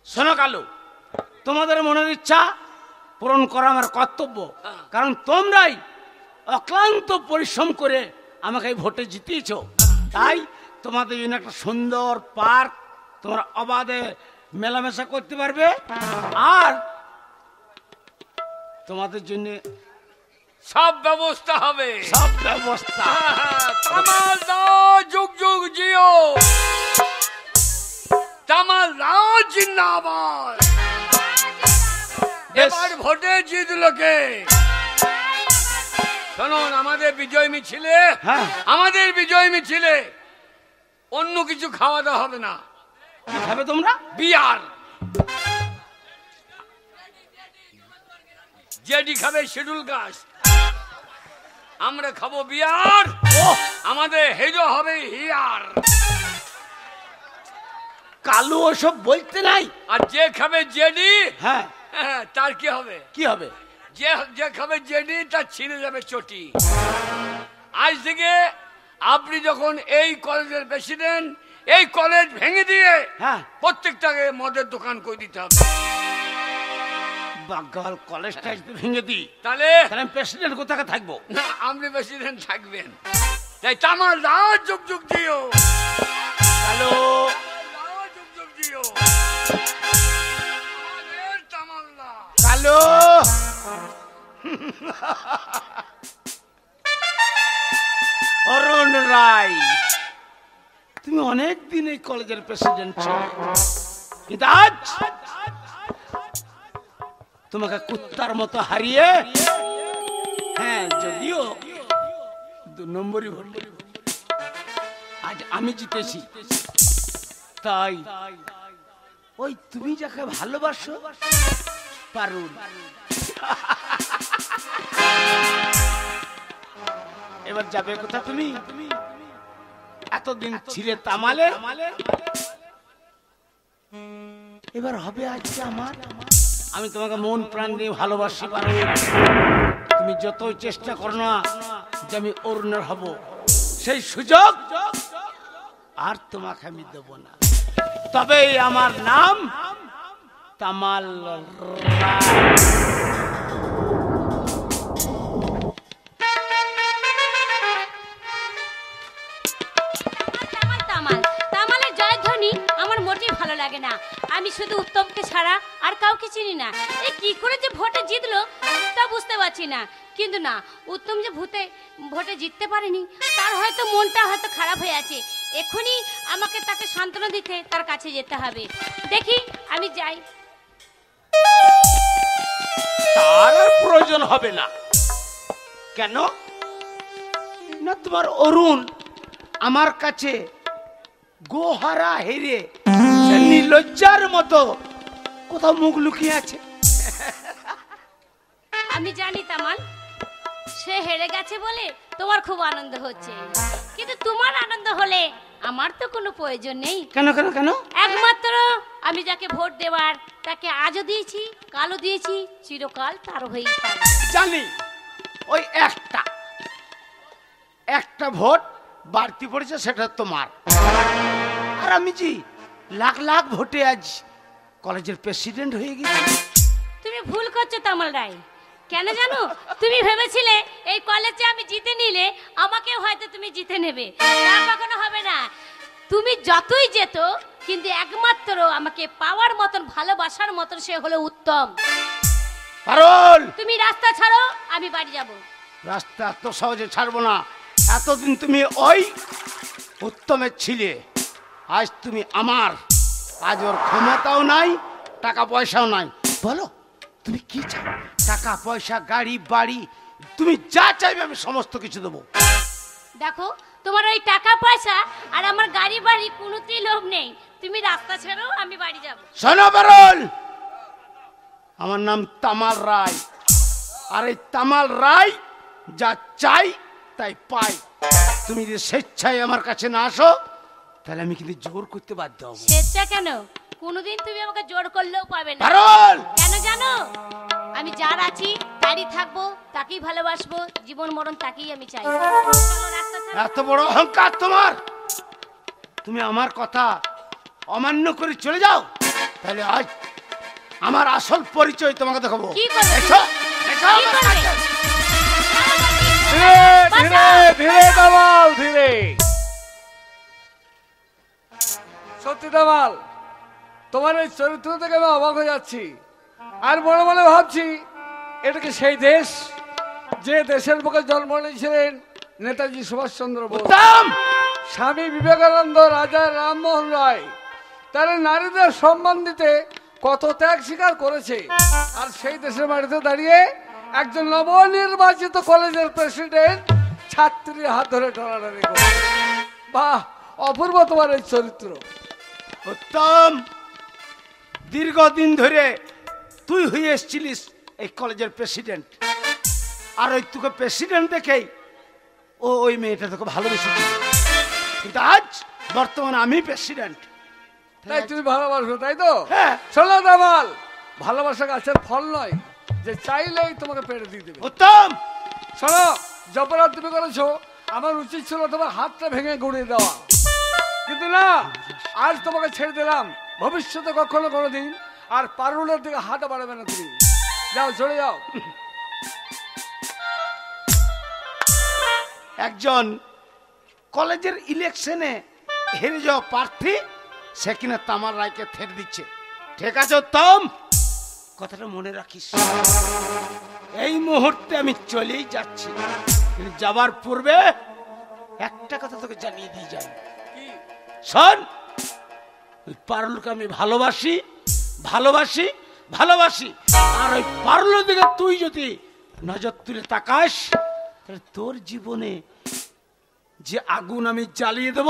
শোনো কালু, তোমাদের মনের ইচ্ছা পূরণ করা আমার কর্তব্য, কারণ তোমরাই অক্লান্ত পরিশ্রম করে আমাকে এই ভোটে জিতিয়েছ। তাই তোমাদের জন্য একটা সুন্দর পার্ক, তোমরা অবাধে মেলামেশা করতে পারবে, আর তোমাদের জন্য সব ব্যবস্থা হবে, সব ব্যবস্থা। তামাল দাও, যুগ যুগ জিও, তামাল দাও জিন্দাবাদ। এবার ভোটে জিতলো কে? শুনুন, আমাদের বিজয় মিছিলে, আমাদের বিজয় মিছিলে অন্য কিছু খাওয়া দাওয়া হবে না। কি খাবে তোমরা? বিয়ার। জেডি খাবে শিডিউল কাস্ট, আমরা খাবো বিয়ার। আমাদের হিরো হবে হিয়ার। কালু ওসব বলতে নাই। আর যে খাবে জেডি, হ্যাঁ তার কি হবে? কি হবে? যে খাবে জেডি তার ছিঁড়ে যাবে চটি। আজ থেকে আপনি যখন এই কলেজের প্রেসিডেন্ট, এই কলেজ ভেঙে দিয়ে প্রত্যেকটাকে মদের দোকান করে দিতে হবে। বাগাল কলেজটা ভেঙে দিই, তাহলে প্রেসিডেন্ট কোথায় থাকবো? না, আপনি প্রেসিডেন্ট থাকবেন। তাই তামাল দাও, যুগ যুগ দিও। হ্যালো, যুগ যুগ দিও। তামাল দাও। কালো অরুণ রায়, তুমি অনেক দিন এই কলেজের প্রেসিডেন্ট ছিল, কিন্তু আজ তোমাকে কুত্তার মতো হারিয়ে, হ্যাঁ যদিও 2 নম্বরই ভোট, আজ আমি জিতেছি। তাই ওই তুমি যাকে ভালোবাসো পারুল, এবার যাবে কোথা? তুমি এতদিন ছিলে তামালে, এবার হবে আজকে আমার। আমি তোমাকে মন প্রাণ দিয়ে ভালোবাসি পারুল। তুমি যতই চেষ্টা করো না যে আমি অরুণের হব, সেই সুযোগ আর তোমাকে আমি দেব না। তবে আমার নাম তামাল রায়। ভালো লাগে না। আমি শুধু উত্তমকে ছাড়া আর কাউকে চিনি না। এই কি করে যে ভোটে জিতলো তা বুঝতে পারছি না। কিন্তু না, উত্তম যে ভোটে জিততে পারেনি, তার হয়তো মনটা হয়তো খারাপ হয়ে আছে। এখনই আমাকে তাকে সান্ত্বনা দিতে তার কাছে যেতে হবে। দেখি, আমি যাই। তার আর প্রয়োজন হবে না। কেন না? তোমার অরুণ আমার কাছে গোহারা হেরে নির্লজ্জার মতো কোথাও মুখ লুকিয়ে আছে। আমি জানি তামাল, সে হেরে গেছে বলে তোমার খুব আনন্দ হচ্ছে, কিন্তু তোমার আনন্দ হলে আমার তো কোনো প্রয়োজন নেই। কেন কেন কেন? একমাত্র আমি যাকে ভোট দেওয়ার তাকে আজও দিয়েছি, কালও দিয়েছি, চিরকাল তার হয়েই থাকবে। জানি ওই একটা ভোট বাড়তি পড়েছে, সেটা তোমার। আর আমি জি লাখ লাখ ভোটে আজ কলেজের প্রেসিডেন্ট হয়ে গেছি। তুমি ভুল করছো তামাল রায়। কেন জানো? তুমি ভেবেছিলে এই কলেজে আমি জিতে নিলে আমাকে হয়তো তুমি জিতে নেবে। তা কখনো হবে না। তুমি যতই যেত, কিন্তু একমাত্র আমাকে পাওয়ার মতন, ভালোবাসার মতন সে হলো উত্তম। পারুল, তুমি রাস্তা ছাড়ো, আমি বাড়ি যাব। রাস্তা এত সহজে ছাড়বো না। এতদিন তুমি ওই উত্তমের ছিলে, আজ তুমি আমার। আজ ওর ক্ষমতাও নাই, টাকা পয়সাও নাই। বলো তুমি কি চাও? টাকা পয়সা, গাড়ি বাড়ি, তুমি যা চাইবে আমি সমস্ত কিছু দেবো। দেখো, তোমার ওই টাকা পয়সা আর আমার গাড়ি বাড়ি কোনোতেই লোভ নেই। তুমি রাস্তা ছাড়ো, আমি বাড়ি যাব। শোনো পারুল, আমার নাম তামাল রায়। আর এই তামাল রায় যা চাই তাই পাই। তুমি যদি স্বেচ্ছায় আমার কাছে না আসো, তাহলে আমি কিন্তু জোর করতে বাধ্য হব। স্বেচ্ছা কেন? কোনোদিন তুমি আমাকে জোর করলেও পাবে না। পারুল, কেন জানো? আমি যার আছি তারই থাকবো, তাকেই ভালোবাসবো, জীবন মরণ তাকেই আমি চাই। এত বড় অহংকার তোমার? তুমি আমার কথা অমান্য করে চলে যাও, তাহলে আজ আমার আসল পরিচয় তোমাকে দেখাবো। কি করবে? এসো, এসো আমার কাছে। ধীরে ধীরে ধীরে তামাল, ধীরে। সত্যি তামাল, তোমার এই চরিত্র থেকে আমি অবাক হয়ে যাচ্ছি। আর মনে মনে ভাবছি, এটা কি সেই দেশ যে দেশের বুকে জন্ম নিয়েছিলেন নেতাজি সুভাষচন্দ্র বোস, উত্তম স্বামী বিবেকানন্দ, রাজা রামমোহন রায়, তারা নারীদের সম্মান দিতে কত ত্যাগ স্বীকার করেছে। আর সেই দেশের মাটিতে দাঁড়িয়ে একজন নবনির্বাচিত কলেজের প্রেসিডেন্ট ছাত্রীর হাত ধরে টানাটানি করে। বাহ, অপূর্ব তোমার এই চরিত্র। উত্তম, দীর্ঘদিন ধরে তুই হয়ে এসেছিলিস এই কলেজের প্রেসিডেন্ট, আর ওই তোকে প্রেসিডেন্ট দেখেই ওই মেয়েটা তোকে ভালোবেসেছিল, কিন্তু আজ বর্তমানে আমি প্রেসিডেন্ট। তাই তুমি ভালোবাসো, তাই তো? হ্যাঁ। শোনো দামাল, ভালোবাসা গাছের ফল নয় যে চাইলেই তোমাকে পেড়ে দিয়ে দেবে। উত্তম, শোনো, যপরাধ তুমি করেছো, আমার উচিত ছিল তোমার হাতটা ভেঙে গুঁড়িয়ে দেওয়া, কিন্তু না, আজ তোমাকে ছেড়ে দিলাম। ভবিষ্যতে কখনো কোনোদিন আর পারুলের দিকে হাতটা বাড়াবে না তুমি। যাও, চলে যাও। একজন কলেজের ইলেকশনে হেরে যাওয়া প্রার্থী সে কিনা তামার রায়কে থের দিচ্ছে। ঠিক আছে উত্তম, কথাটা মনে রাখিস। এই মুহূর্তে আমি চলেই যাচ্ছি, কিন্তু যাবার পূর্বে একটা কথা তোকে জানিয়ে দিয়ে যাই। শোন, ওই পারুলকে আমি ভালোবাসি ভালোবাসি ভালোবাসি, আর ওই পারুলের দিকে তুই যদি নজর তুলে তাকাস, তাহলে তোর জীবনে যে আগুন আমি জ্বালিয়ে দেব,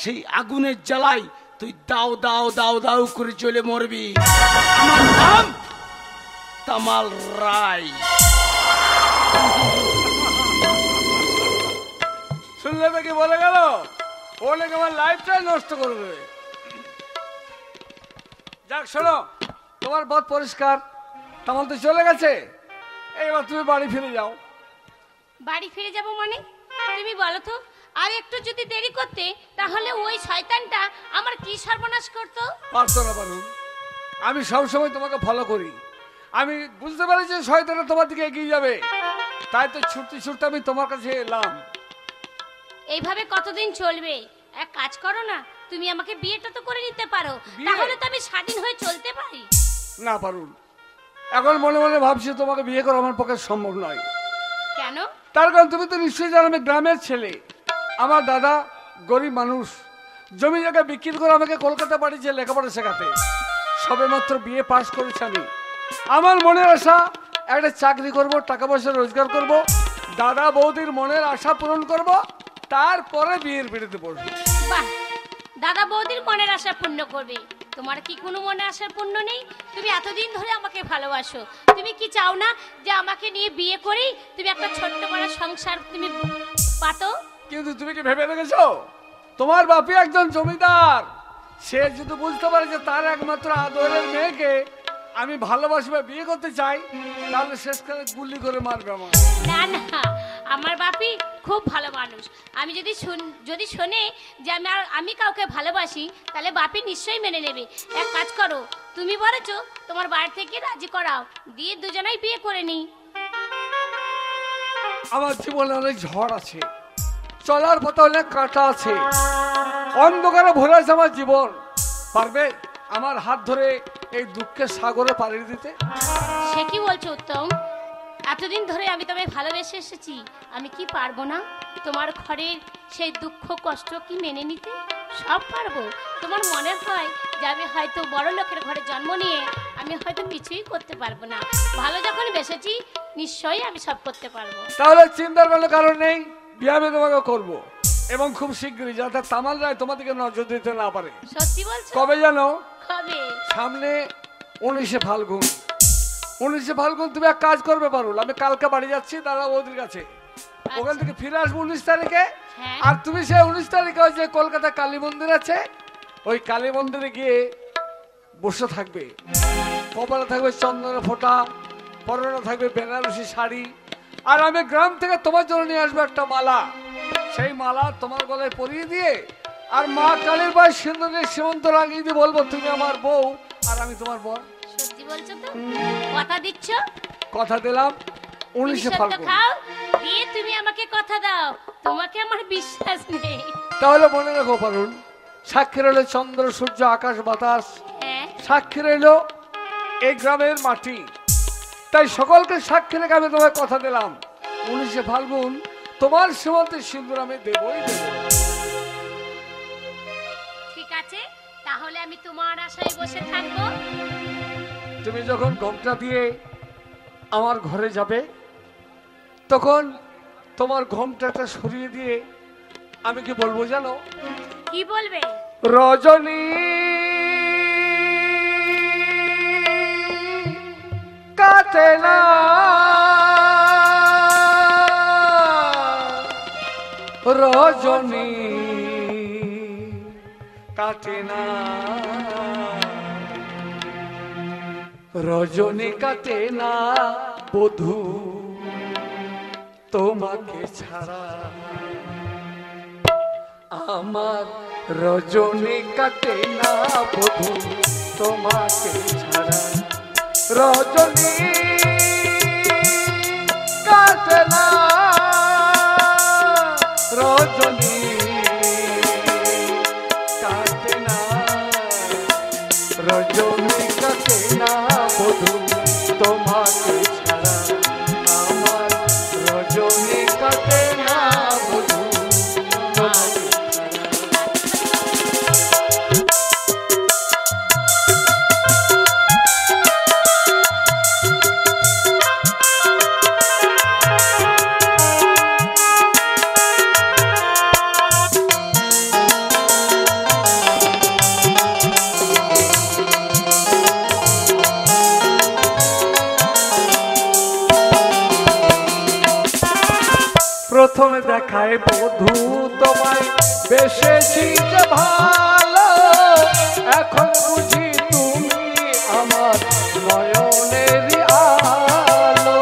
সেই আগুনের জ্বালাই তুই দাও দাও দাও দাও করে চলে মরবি। আমার নাম তামাল রায়। শুনলে তো কি বলে গেল, ও নাকি আমার লাইফটাই নষ্ট করবে। যাক, শোনো, তোমার পথ পরিষ্কার, তামাল তো চলে গেছে, এবার তুমি বাড়ি ফিরে যাও। বাড়ি ফিরে যাব মানে? তুমি বলো তো, আর একটু যদি দেরি করতে তাহলে ওই শয়তানটা আমার কি সর্বনাশ করতো। পারতো না পারুন, আমি সবসময় তোমাকে ফলো করি। আমি বুঝতে পারছি শয়তানটা তোমার দিকে এগিয়ে যাবে, তাই তো ছুটতে ছুটতে আমি তোমার কাছে এলাম। এইভাবে কতদিন চলবে? এক কাজ করো না, তুমি আমাকে বিয়েটা তো করে নিতে পারো, বিয়ে? তাহলে তো আমি স্বাধীন হয়ে চলতে পারি। না পারুন, এখন মনে মনে ভাবছি তোমাকে বিয়ে করা আমার পক্ষে সম্ভব নয়। কেন? তার কারণ তুমি তো নিশ্চয়ই জানো আমি গ্রামের ছেলে। আমার দাদা গরিব মানুষ, জমি জায়গা বিক্রি করে আমাকে কলকাতা পাঠিয়েছে লেখাপড়া শেখাতে। সবে মাত্র বিয়ে পাশ করেছি আমি। আমার মনের আশা একটা চাকরি করব, টাকা পয়সা রোজগার করব, দাদা বৌদির মনের আশা পূরণ করব, তারপরে বিয়ের পিড়িতে বসবো। বাহ, দাদা বৌদির মনের আশা পূর্ণ করবে। তোমার কি কোনো মনের আশার পূর্ণ নেই? তুমি এতদিন ধরে আমাকে ভালোবাসো, তুমি কি চাও না যে আমাকে নিয়ে বিয়ে করি, তুমি একটা ছোট্ট বড় সংসার তুমি পাতো? কিন্তু তুমি কি ভেবে রেখেছো তোমার বাপি একজন জমিদার, সে যদি বুঝতে পারে যে তার একমাত্র আদরের মেয়েকে আমি ভালোবাসবে বিয়ে করতে চাই, তাহলে শেষকালে গুলি করে মারবে আমার। না না, আমার বাপি খুব ভালো মানুষ। আমি যদি শোনে যে আমি কাউকে ভালোবাসি, তাহলে বাপি নিশ্চয়ই মেনে নেবে। এক কাজ করো, তুমি বলেছো তোমার বাড়ি থেকে রাজি করাও, দিয়ে দুজনেই বিয়ে করে নিই। আমার জীবনে অনেক ঝড় আছে, চলার পথে অনেক কাঁটা আছে, অন্ধকারে ভরে আছে আমার জীবন। পারবে আমার হাত ধরে এই দুঃখের সাগরে পাড়ি দিতে? সে কি বলছো উত্তম? এতদিন ধরে আমি তোমায় ভালোবেসে এসেছি, আমি কি পারবো না তোমার ঘরের সেই দুঃখ কষ্ট কি মেনে নিতে? সব পারবো। তোমার মনে হয় যে আমি হয়তো বড় লোকের ঘরে জন্ম নিয়ে আমি হয়তো কিছুই করতে পারবো না, ভালো যখন বেসেছি নিশ্চয়ই আমি সব করতে পারবো। তাহলে চিন্তার কোনো কারণ নেই, বিয়ে আমি তোমাকে করবো, এবং খুব শীঘ্রই, যাতে তামাল রায় তোমাদেরকে নজর দিতে না পারে। সত্যি বলছো? কবে জানো? কবে? সামনে 19শে ফাল্গুন। 19শে ফাল্গুন তুমি এক কাজ করবে পারুল, আমি কালকে বাড়ি যাচ্ছি দাদা বৌদির কাছে, ওখান থেকে ফিরে আসবো 19 তারিখে। হ্যাঁ। আর তুমি সে 19 তারিখে ওই যে কলকাতা কালী মন্দির আছে, ওই কালী মন্দিরে গিয়ে বসে থাকবে। কপালে থাকবে চন্দনের ফোঁটা, পরনে থাকবে বেনারসি শাড়ি, আর আমি গ্রাম থেকে তোমার জন্য নিয়ে আসবো একটা মালা। সেই মালা তোমার গলায় পরিয়ে দিয়ে আর মা কালীর বাই সিন্ধুকে সীমন্ত লাগিয়ে দিয়ে বলবো তুমি আমার বউ আর আমি তোমার বর। সত্যি বলছো তো? কথা দিচ্ছ? কথা দিলাম 19শে সত্য ফাল্গুন। খাও, দিয়ে তুমি আমাকে কথা দাও, তোমাকে আমার বিশ্বাস নেই। তাহলে মনে রাখো পারুন, সাক্ষী রইল চন্দ্র সূর্য আকাশ বাতাস, হ্যাঁ, সাক্ষী রইল এই গ্রামের মাটি। তাই সকলকে সাক্ষী রেখে আমি তোমায় কথা দিলাম, 19শে ফাল্গুন তোমার সীমান্তে সিঁদুর আমি দেবই দেব। ঠিক আছে, তাহলে আমি তোমার আশায় বসে থাকবো। তুমি যখন ঘোমটা দিয়ে আমার ঘরে যাবে তখন তোমার ঘোমটাটা সরিয়ে দিয়ে আমি কি বলবো জানো? কি বলবে? রজনী কাটে না, রজনী কাটে না, রজনী কাটে না বধূ তোমাকে ছাড়া, আমার রজনী কাটে না বধূ তোমাকে ছাড়া, রজনী কাটে না, রজনী কাটে না, রজনী কাটে না বধূ তোমাকে ছাড়া, আমার রজনী কাটে না বধূ তোমাকে ছাড়া। প্রথমে দেখায় বধূ তোমায় বেশেছি যে ভালো, এখন বুঝি তুমি আমার নয়নের আলো,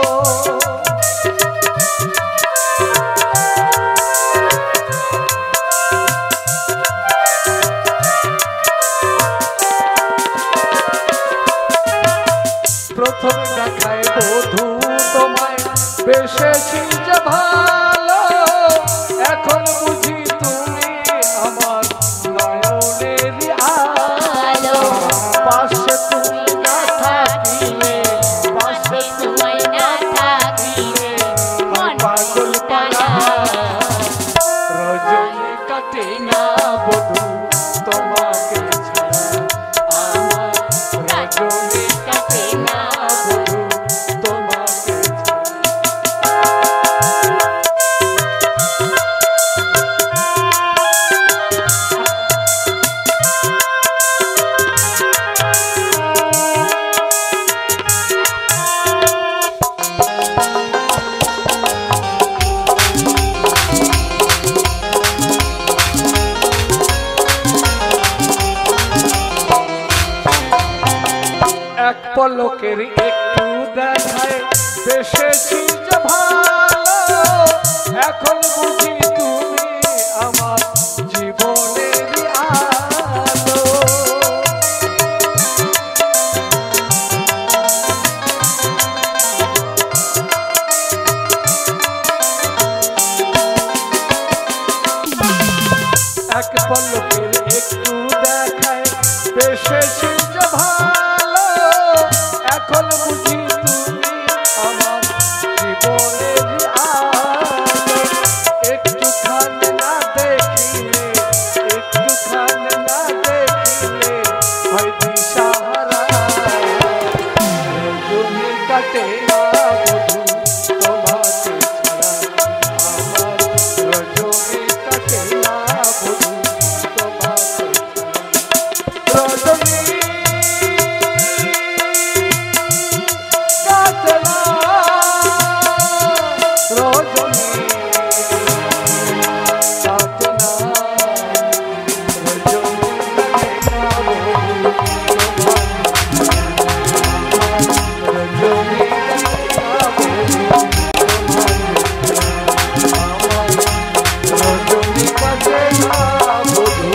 প্রথমে দেখায় বধূ তোমায় বেশেছি যে ভালো, এখন বুঝি তুমি আমার নয়নের আলো, পাশে তুমি না থাকিলে, পাশে তুমি না থাকিলে পাগল পাড়া, রজনী কাটে না বধূ তোমাকে ছাড়া, আমার রজনী কাটে না বধূ তোমাকে ছাড়া। এক পলকের একটু দেখায় বেশেছি যে ভালো, এখন বুঝি তুমি আমার জীবনের আলো, এক পলকের একটু দেখায় বেশেছি যে ভালো, এখন বুঝি তুমি আমার জীবনের আলো, একটুখানি না দেখিলে, একটুখানি না দেখিলে হয় দিশাহারা, রজনী কাটে না বধূ তোমাকে ছাড়া, আমার রজনী কাটে না বধূ তোমাকে ছাড়া, রজনী কাটে না, রজনী কাটে না, রজনী কাটে না বধূ রজনী কাটে না বধূ আমার রজনী কাটে না বধূ।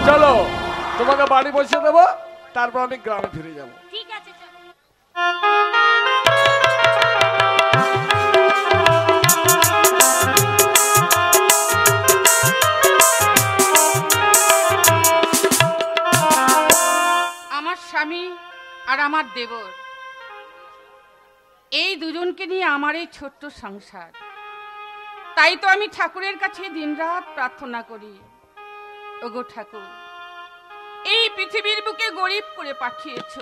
চলো তোমাকে বাড়ি পৌঁছে দেবো, তারপর আমি গ্রামে ফিরে যাবো। ঠিক আছে, চলো। আমার দেবর, এই দুজনকে নিয়ে আমার এই ছোট্ট সংসার। তাই তো আমি ঠাকুরের কাছে দিনরাত প্রার্থনা করি, ওগো ঠাকুর, এই পৃথিবীর বুকে গরিব করে পাঠিয়েছ।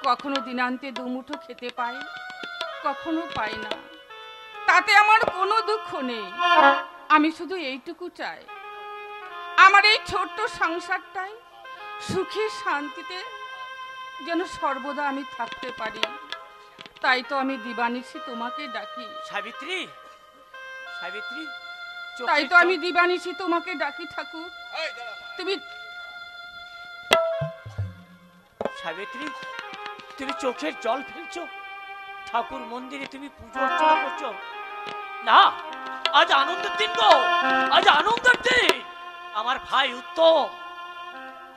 কখনো দিনান্তে দুমুঠো খেতে পাই, কখনো পাই না, তাতে আমার কোনো দুঃখ নেই। আমি শুধু এইটুকু চাই, আমার এই ছোট্ট সংসারটাই সুখে শান্তিতে যেন সর্বদা আমি থাকতে পারি। তাই তো আমি দিবানিশি তোমাকে ডাকি সাবিত্রী, সাবিত্রী, তাই তো আমি দিবানিশি তোমাকে ডাকি ঠাকুর। তুমি সাবিত্রী, তুমি চোখের জল ফেলছো? ঠাকুর মন্দিরে তুমি পুজো অর্চনা করছো না? আজ আনন্দের দিন গো, আজ আনন্দের দিন। আমার ভাই উত্তম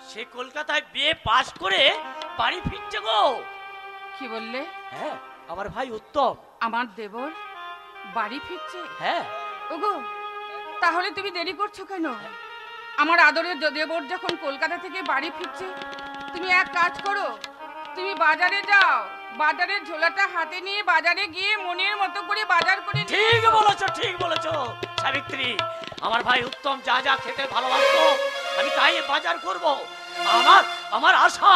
সে কলকাতায় বিয়ে পাশ করে বাড়ি ফিরছে গো। কি বললে? হ্যাঁ, আমার ভাই উত্তম, আমার দেবর বাড়ি ফিরছে? হ্যাঁ। ওগো, তাহলে তুমি দেরি করছো কেন? আমার আদরের দেবর যখন কলকাতা থেকে বাড়ি ফিরছে, তুমি এক কাজ করো, তুমি বাজারে যাও, বাজারের ঝোলাটা হাতে নিয়ে বাজারে গিয়ে মনের মতো করে বাজার করে। ঠিক বলেছো, ঠিক বলেছো সাবিত্রী। আমার ভাই উত্তম যা যা খেতে ভালোবাসতো আমি তাই বাজার করব। আমার আশা,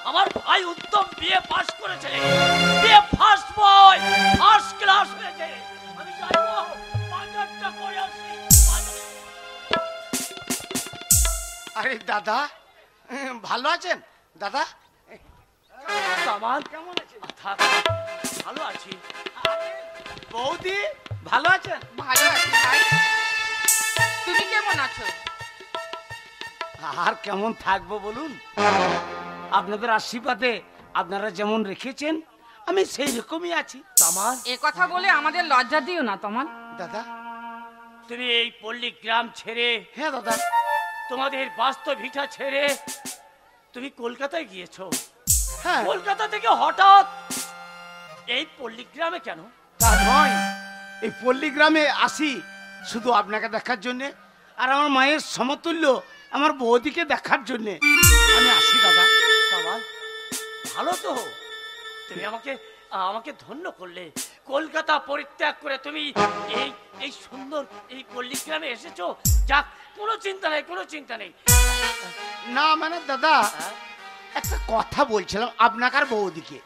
আমার ভাই উত্তম বিয়ে পাস করেছে, বিয়ে ফার্স্ট বয়, ফার্স্ট ক্লাস হয়েছে। আমি যাইবো বাজারটা করে আসি। আরে দাদা, ভালো আছেন দাদা? কামাল কেমন আছে? ভালো আছি। বৌদি ভালো আছেন? ভালো আছি ভাই, তুমি কেমন আছো? আর কেমন থাকবো বলুন, আপনাদের আশীর্বাদে আপনারা যেমন রেখেছেন আমি সেই রকমই আছি। কামাল, এ কথা বলে আমাদের লজ্জা দিও না তোমার। দাদা, তুমি এই পল্লী গ্রাম ছেড়ে, হ্যাঁ দাদা, তোমাদের বাস্তব ভিটা ছেড়ে তুমি কলকাতায় গিয়েছো। হ্যাঁ, কলকাতা থেকে হঠাৎ এই পল্লী গ্রামে কেন? তা নয়, এই পল্লী গ্রামে আসি শুধু আপনাকে দেখার জন্যে, আর আমার মায়ের সমতুল্য আমার বৌদিকে দেখার জন্যে আমি আসি দাদা। কামাল, ভালো তো, তুমি আমাকে ধন্য করলে। কলকাতা পরিত্যাগ করে তুমি এই সুন্দর এই পল্লী গ্রামে এসেছো। যাক, কোনো চিন্তা নেই, কোনো চিন্তা নেই। না মানে দাদা, একটা কথা বলছিলাম আপনাকে আর বৌদিকে।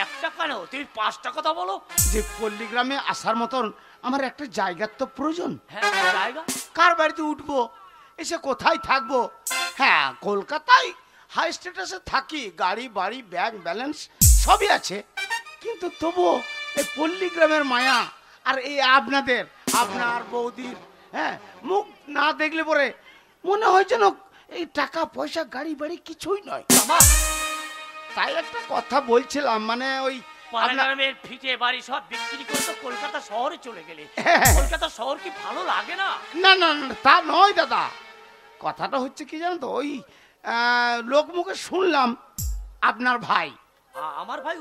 একটা কেন, তুমি 5টা কথা বলো। যে পল্লী গ্রামে আসার মতন আমার একটা জায়গার তো প্রয়োজন। হ্যাঁ, জায়গা কার বাড়িতে উঠবো, এসে কোথায় থাকবো? হ্যাঁ, কলকাতায় হাই স্ট্যাটাসে থাকি, গাড়ি বাড়ি ব্যাংক ব্যালেন্স সবই আছে, কিন্তু তবুও এই পল্লী গ্রামের মায়া আর এই আপনার বৌদির মুখ না দেখলে পরে মনে হয় যেন এই টাকা পয়সা গাড়ি বাড়ি কিছুই নয়। তাই একটা কথা বলছিলাম, মানে ওই গ্রামের ফিটে বাড়ি সব বিক্রি করে তো কলকাতা শহরে চলে গেলে। কলকাতা শহর কি ভালো লাগে না? না না না, তা নয় দাদা, কথাটা হচ্ছে কি জানো তো, ওই লোক মুখে শুনলাম আপনার ভাই, আমার ভাই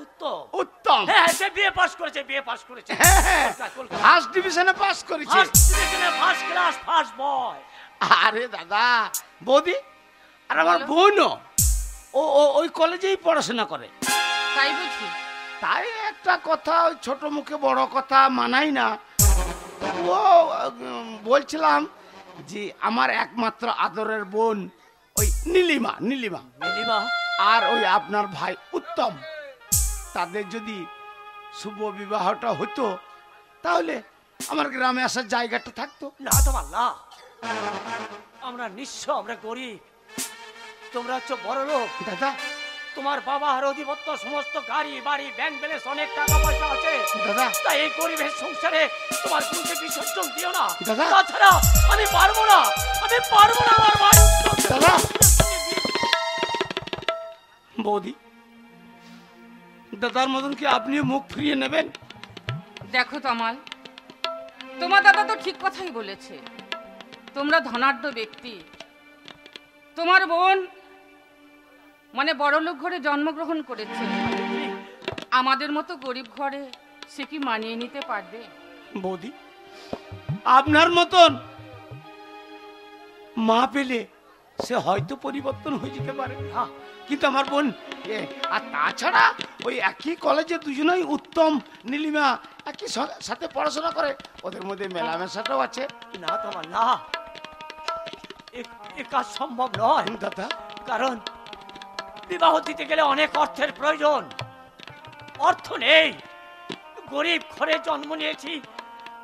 উত্তম, হ্যাঁ, সে বিয়ে পাস করেছে, বিয়ে পাস করেছে, ফার্স্ট ডিভিশনে পাস করেছে, ফার্স্ট ক্লাস, ফার্স্ট বয়। আরে দাদা, বৌদি আর আমার বোনও ওই কলেজেই পড়াশোনা করে। তাই বুঝি? তাই একটা কথা, ওই ছোট মুখে বড় কথা মানাই না। ও বলছিলাম যে আমার একমাত্র আদরের বোন ওই নীলিমা আর ওই আপনার ভাই উত্তম, তাদের যদি শুভ বিবাহটা হতো তাহলে আমার গ্রামে আসার জায়গাটা থাকতো। না তোমার না, আমরা নিঃস্ব, আমরা গরিব, তোমরা হচ্ছে বড় লোক। দাদা, তোমার বাবার অধিপত্য, সমস্ত গাড়ি বাড়ি ব্যাংক ব্যালেন্স, অনেক টাকা পয়সা আছে দাদা। তাই এই গরিবের সংসারে তোমার বোনকে বিসর্জন দিও না দাদা। তাছাড়া আমি পারবো না, আমি পারবো না আমার ভাই। দাদা, বৌদি, দাদার মতন কি আপনিও মুখ ফিরিয়ে নেবেন? দেখো তমাল, তোমার দাদা তো ঠিক কথাই বলেছে, তোমরা ধনাঢ্য ব্যক্তি, তোমার বোন মানে বড়লোক ঘরে জন্মগ্রহণ করেছে, আমাদের মতো গরিব ঘরে সে কি মানিয়ে নিতে পারবে? বৌদি, আপনার মতন মা পেলে সে হয়তো পরিবর্তন হয়ে যেতে পারে। কিন্তু আমার বোন আর তাছাড়া ওই একই কলেজে দুজনেই উত্তম নীলিমা একই সাথে পড়াশোনা করে, ওদের মধ্যে মেলামেশাটাও আছে। না তোমার না, এ কাজ সম্ভব নয় দাদা। কারণ বিবাহ দিতে গেলে অনেক অর্থের প্রয়োজন। অর্থ নেই, গরিব ঘরে জন্ম নিয়েছি,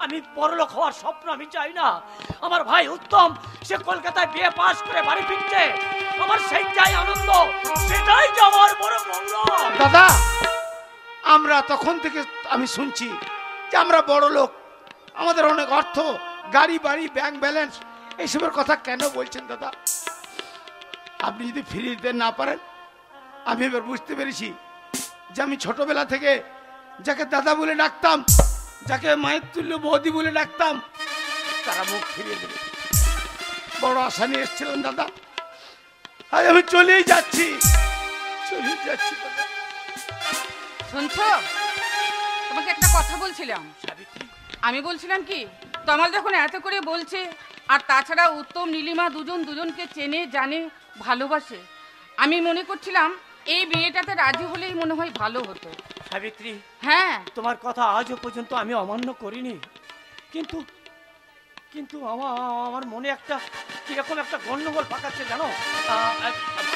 আমি বড়লোক হওয়ার স্বপ্ন আমি চাই না। আমার ভাই উত্তম সে কলকাতায় বিয়ে পাশ করে বাড়ি ফিরছে, আমার সেইটাই আনন্দ, সেটাই যে আমার বড় গৌরব। দাদা আমরা তখন থেকে আমি শুনছি যে আমরা বড় লোক, আমাদের অনেক অর্থ, গাড়ি বাড়ি ব্যাংক ব্যালেন্স, এইসবের কথা কেন বলছেন দাদা? আপনি যদি ফিরিয়ে দিতে না পারেন, আমি এবার বুঝতে পেরেছি যে আমি ছোটবেলা থেকে যাকে দাদা বলে ডাকতাম, যাকে মায়ের তুল্য বৌদি বলে ডাকতাম, তারা মুখ ফিরিয়ে দেবে। বড় আশা নিয়ে এসেছিলাম দাদা, আজ আমি চলেই যাচ্ছি দাদা। শুনছো, তোমাকে একটা কথা বলছিলাম। আমি বলছিলাম কি, তমাল যখন এত করে বলছে, আর তাছাড়া উত্তম নীলিমা দুজনকে চেনে জানে ভালোবাসে, আমি মনে করছিলাম এই বিয়েটাতে রাজি হলেই মনে হয় ভালো হতো। সাবিত্রী, হ্যাঁ তোমার কথা আজও পর্যন্ত আমি অমান্য করিনি, কিন্তু কিন্তু আমার মনে একটা কিরকম একটা গন্ডগোল পাকাচ্ছে জানো।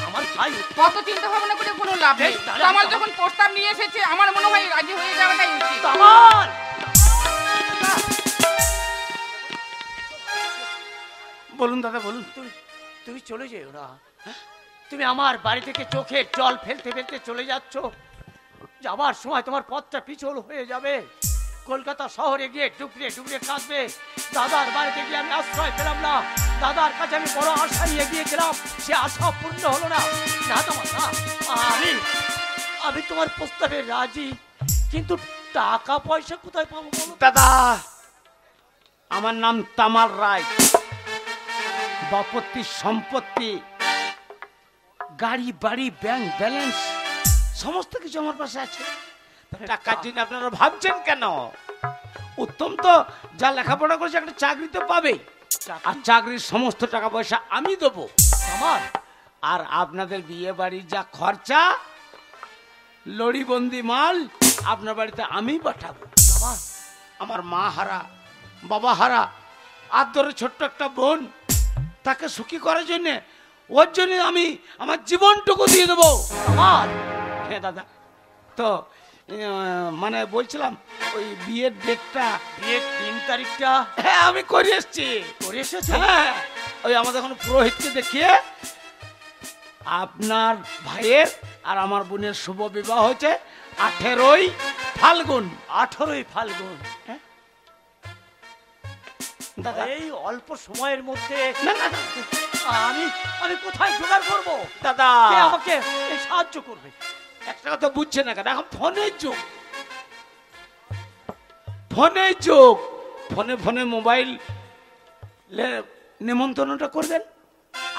আমার ভাই কত চিন্তা ভাবনা করে কোনো লাভ নেই। তমাল যখন প্রস্তাব নিয়ে এসেছে, আমার মনে হয় রাজি হয়ে যাওয়াটাই উচিত। তমাল, বলুন দাদা বলুন। তুমি চলে যেও না, তুমি আমার বাড়ি থেকে চোখের জল ফেলতে ফেলতে চলে যাচ্ছ। যাবার সময় তোমার পথটা পিছল হয়ে যাবে, কলকাতা শহরে গিয়ে ডুবরে ডুবরে কাঁদবে। দাদার বাড়িতে গিয়ে আমি আশ্রয় পেলাম না, দাদার কাছে আমি বড় আশা নিয়ে গিয়েছিলাম, সে আশা পূর্ণ হলো না। না তোমার না, আমি তোমার প্রস্তাবে রাজি, কিন্তু টাকা পয়সা কোথায় পাবো বলো? দাদা আমার নাম তামাল রায়, বাপত্তি সম্পত্তি, গাড়ি বাড়ি ব্যাংক ব্যালেন্স সমস্ত কিছু আমার পাশে আছে। টাকার জন্য আপনারা ভাবছেন কেন? উত্তম তো যা লেখাপড়া করেছে একটা চাকরি তো পাবে, আর চাকরির সমস্ত টাকা পয়সা আমি দেবো আমার। আর আপনাদের বিয়ে বাড়ির যা খরচা, লড়িবন্দি মাল আপনার বাড়িতে আমি পাঠাবো। আমার মা হারা, বাবা হারা, আর ধরে ছোট্ট একটা বোন, তাকে সুখী করার জন্য, ওর জন্য আমি আমার জীবনটুকু দিয়ে দেবো আমার। হ্যাঁ দাদা, তো মানে বলছিলাম ওই বিয়ের ডেটটা, বিয়ের 3 তারিখটা হ্যাঁ আমি করে এসছি। করে এসেছো? হ্যাঁ, ওই আমাদের এখন পুরোহিতকে দেখিয়ে আপনার ভাইয়ের আর আমার বোনের শুভ বিবাহ হয়েছে 18ই ফাল্গুন। 18ই ফাল্গুন। হ্যাঁ দাদা, এই অল্প সময়ের মধ্যে না না আমি কোথায় জোগাড় করবো? দাদা কে আমাকে সাহায্য করবে? একটা কথা বুঝছে না কেন, এখন ফোনের যুগ, ফোনের যুগ, ফোনে ফোনে মোবাইল নিমন্ত্রণটা করবেন,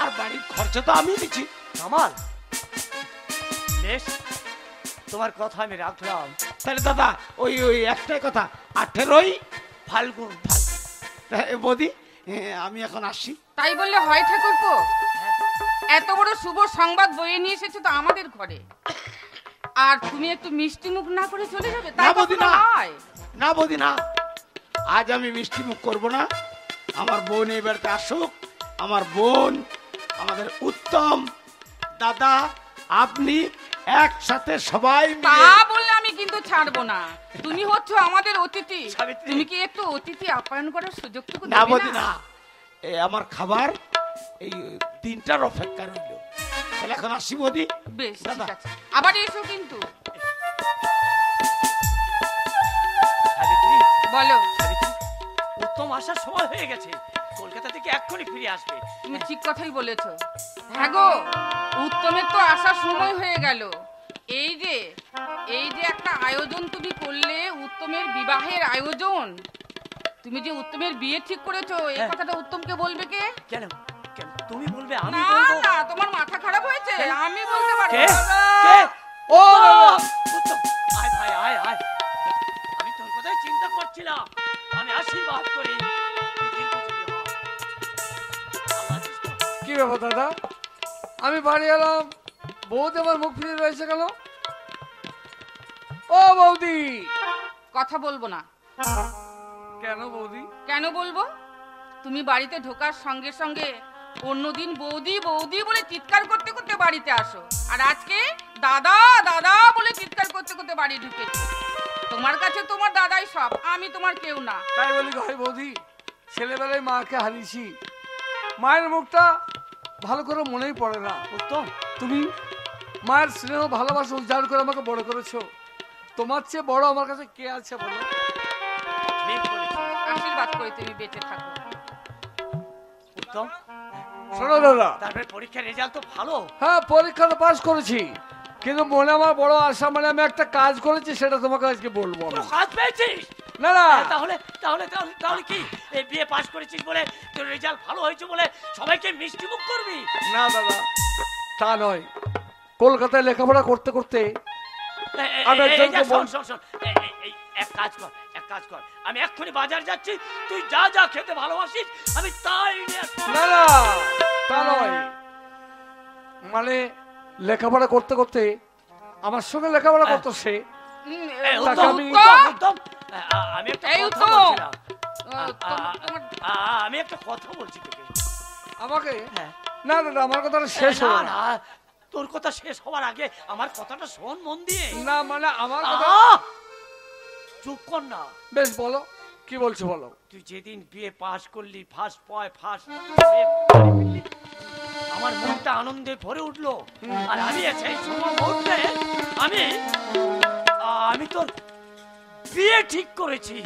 আর বাড়ির খরচা তো আমি দিচ্ছি। কামাল, বেশ, তোমার কথা আমি রাখলাম। তাহলে দাদা ওই ওই একটাই কথা, 18ই ফাল্গুন। বৌদি আমি এখন আসি। তাই বললে হয় ঠাকুরপো? এত বড় শুভ সংবাদ বয়ে নিয়ে এসেছে তো আমাদের ঘরে, আর তুমি একটু মিষ্টি মুখ না করে চলে যাবে? তাই বৌদি না, না বৌদি না, আজ আমি মিষ্টি মুখ করবো না। আমার বোন এই বাড়িতে আসুক, আমার বোন, আমাদের উত্তম দাদা, আপনি একসাথে সবাই তা মিলে। বললে আমি কিন্তু ছাড়বো না। তুমি হচ্ছ আমাদের অতিথি, সাবিত্রী। তুমি কি একটু অতিথি আপ্যায়ন করার সুযোগটুকু না দেবে বৌদি না? না, এই আমার খাবার এই 3টার অপেক্ষা রইল। তাহলে এখন আসি বৌদি। বেশ, ঠিক দাদা। আছে, আবার এসো কিন্তু। সাবিত্রী, বলো। সাবিত্রী, উত্তম আসার সময় হয়ে গেছে, কলকাতা থেকে এক্ষুনি ফিরে আসবে। তুমি ঠিক কথাই বলেছো। হ্যাঁ গো, উত্তমের তো আসার সময় হয়ে গেল। এই যে একটা আয়োজন তুমি করলে, উত্তমের বিবাহের আয়োজন, তুমি যে উত্তমের বিয়ে ঠিক করেছো, এই হ্যাঁ। কথাটা উত্তমকে বলবে কে? কেন কেন তুমি বলবে? আমি না বলবো? না, তোমার মাথা খারাপ হয়েছে? আমি বলতে পারবো কে? না। কে? ও উত্তম, আয় ভাই, আয় আয়। আমি তোর কথাই চিন্তা করছিলাম, আমি আশীর্বাদ করি। কি ব্যাপার দাদা, আমি বাড়ি এলাম, বৌদি আমার মুখ ফিরে রয়েছে কেন? ও বৌদি, কথা বলবো না। কেন বৌদি? কেন বলবো? তুমি বাড়িতে ঢোকার সঙ্গে সঙ্গে অন্যদিন বৌদি বৌদি বলে চিৎকার করতে করতে বাড়িতে আসো, আর আজকে দাদা দাদা বলে চিৎকার করতে করতে বাড়ি ঢুকেছো। তোমার কাছে তোমার দাদাই সব, আমি তোমার কেউ না। তাই বলি হয় বৌদি, ছেলেবেলায় মাকে হারিয়েছি, মায়ের মুখটা ভালো করে মনেই পড়ে না। উত্তম, তুমি মায়ের স্নেহ ভালোবাসা উজাড় করে আমাকে বড় করেছো, তোমার চেয়ে বড় আমার কাছে কে আছে বলো? ঠিক বলেছিস। আশীর্বাদ করে তুমি বেঁচে থাকো। উত্তম, শোনো দাদা, তারপরে পরীক্ষার রেজাল্ট তো ভালো। হ্যাঁ পরীক্ষাটা পাস করেছি, কিন্তু মনে আমার বড় আশা, মানে আমি একটা কাজ করেছি, সেটা তোমাকে আজকে বলবো। তো কাজ পেয়েছিস? না না, তাহলে তাহলে তাহলে তাহলে কি এই বিয়ে পাস করেছিস বলে তোর রেজাল্ট ভালো হয়েছে বলে সবাইকে মিষ্টি মুখ করবি? না দাদা, তা নয়। কলকাতায় লেখাপড়া করতে করতে আমি একজনকে শোন শোন শোন, এক কাজ কর, এক কাজ কর, আমি এক্ষুনি বাজার যাচ্ছি, তুই যা যা খেতে ভালোবাসিস আমি তাই নিয়ে আসবো। না না, তা নয়, মানে লেখাপড়া করতে করতে আমার সঙ্গে লেখাপড়া করতো সে। তাকে আমি আমি একটা এই কথা উত্তম। বলছিলাম। তোমার- আমি একটা কথা বলছি তোকে। আমাকে হ্যাঁ। না না না, আমার কথাটা শেষ না হলো না। না, তোর কথা শেষ হওয়ার আগে আমার কথাটা শোন মন দিয়ে। না মানে আমার কথা, চুপ কর না। বেশ বলো, কি বলছো বলো। তুই যেদিন বিয়ে পাস করলি, ফার্স্ট বয় ফার্স্ট, আমার মনটা আনন্দে ভরে উঠলো। আর আমি সেই সময় মুহূর্তে আমি আমি তোর বিয়ে ঠিক করেছি।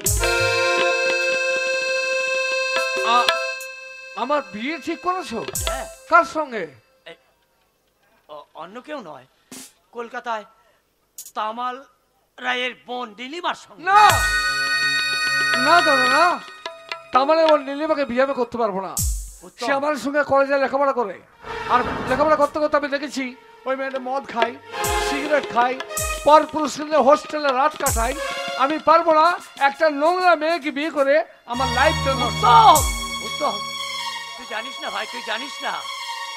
আমার বিয়ে ঠিক করেছো? হ্যাঁ, কার সঙ্গে? অন্য কেউ নয়, কলকাতায় তামাল রায়ের বোন নীলিমার সঙ্গে। না না দাদা না, তার মানে ওর নীলিমাকে বিয়ে আমি করতে পারবো না। সে আমার সঙ্গে কলেজে লেখাপড়া করে, আর লেখাপড়া করতে করতে আমি দেখেছি ওই মেয়েটা মদ খায়, সিগারেট খায়, পর পুরুষের হোস্টেলে রাত কাটায়। আমি পারবো না একটা নোংরা মেয়েকে বিয়ে করে আমার লাইফটা নষ্ট। উত্তম, তুই জানিস না ভাই, তুই জানিস না,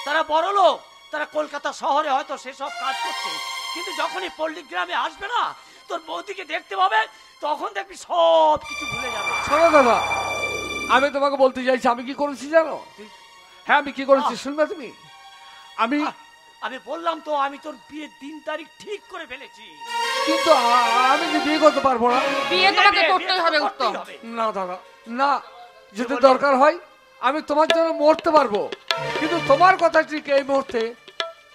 তারা বড় লোক, তারা কলকাতা শহরে হয়তো সেসব কাজ করছে, কিন্তু যখনই পল্লী গ্রামে আসবে না, তোর বৌদিকে দেখতে পাবে, তখন দেখবি সব কিছু ভুলে যাবে। শোনো দাদা, আমি তোমাকে বলতে চাইছি আমি কি করেছি জানো? হ্যাঁ আমি কি করেছি শুনবে তুমি? আমি বললাম তো, আমি তোর বিয়ের দিন তারিখ ঠিক করে ফেলেছি। কিন্তু আমি কি বিয়ে করতে পারবো না? বিয়ে তোমাকে করতেই হবে উত্তম। না দাদা না, যদি দরকার হয় আমি তোমার জন্য মরতে পারবো, কিন্তু তোমার কথা ঠিক এই মুহূর্তে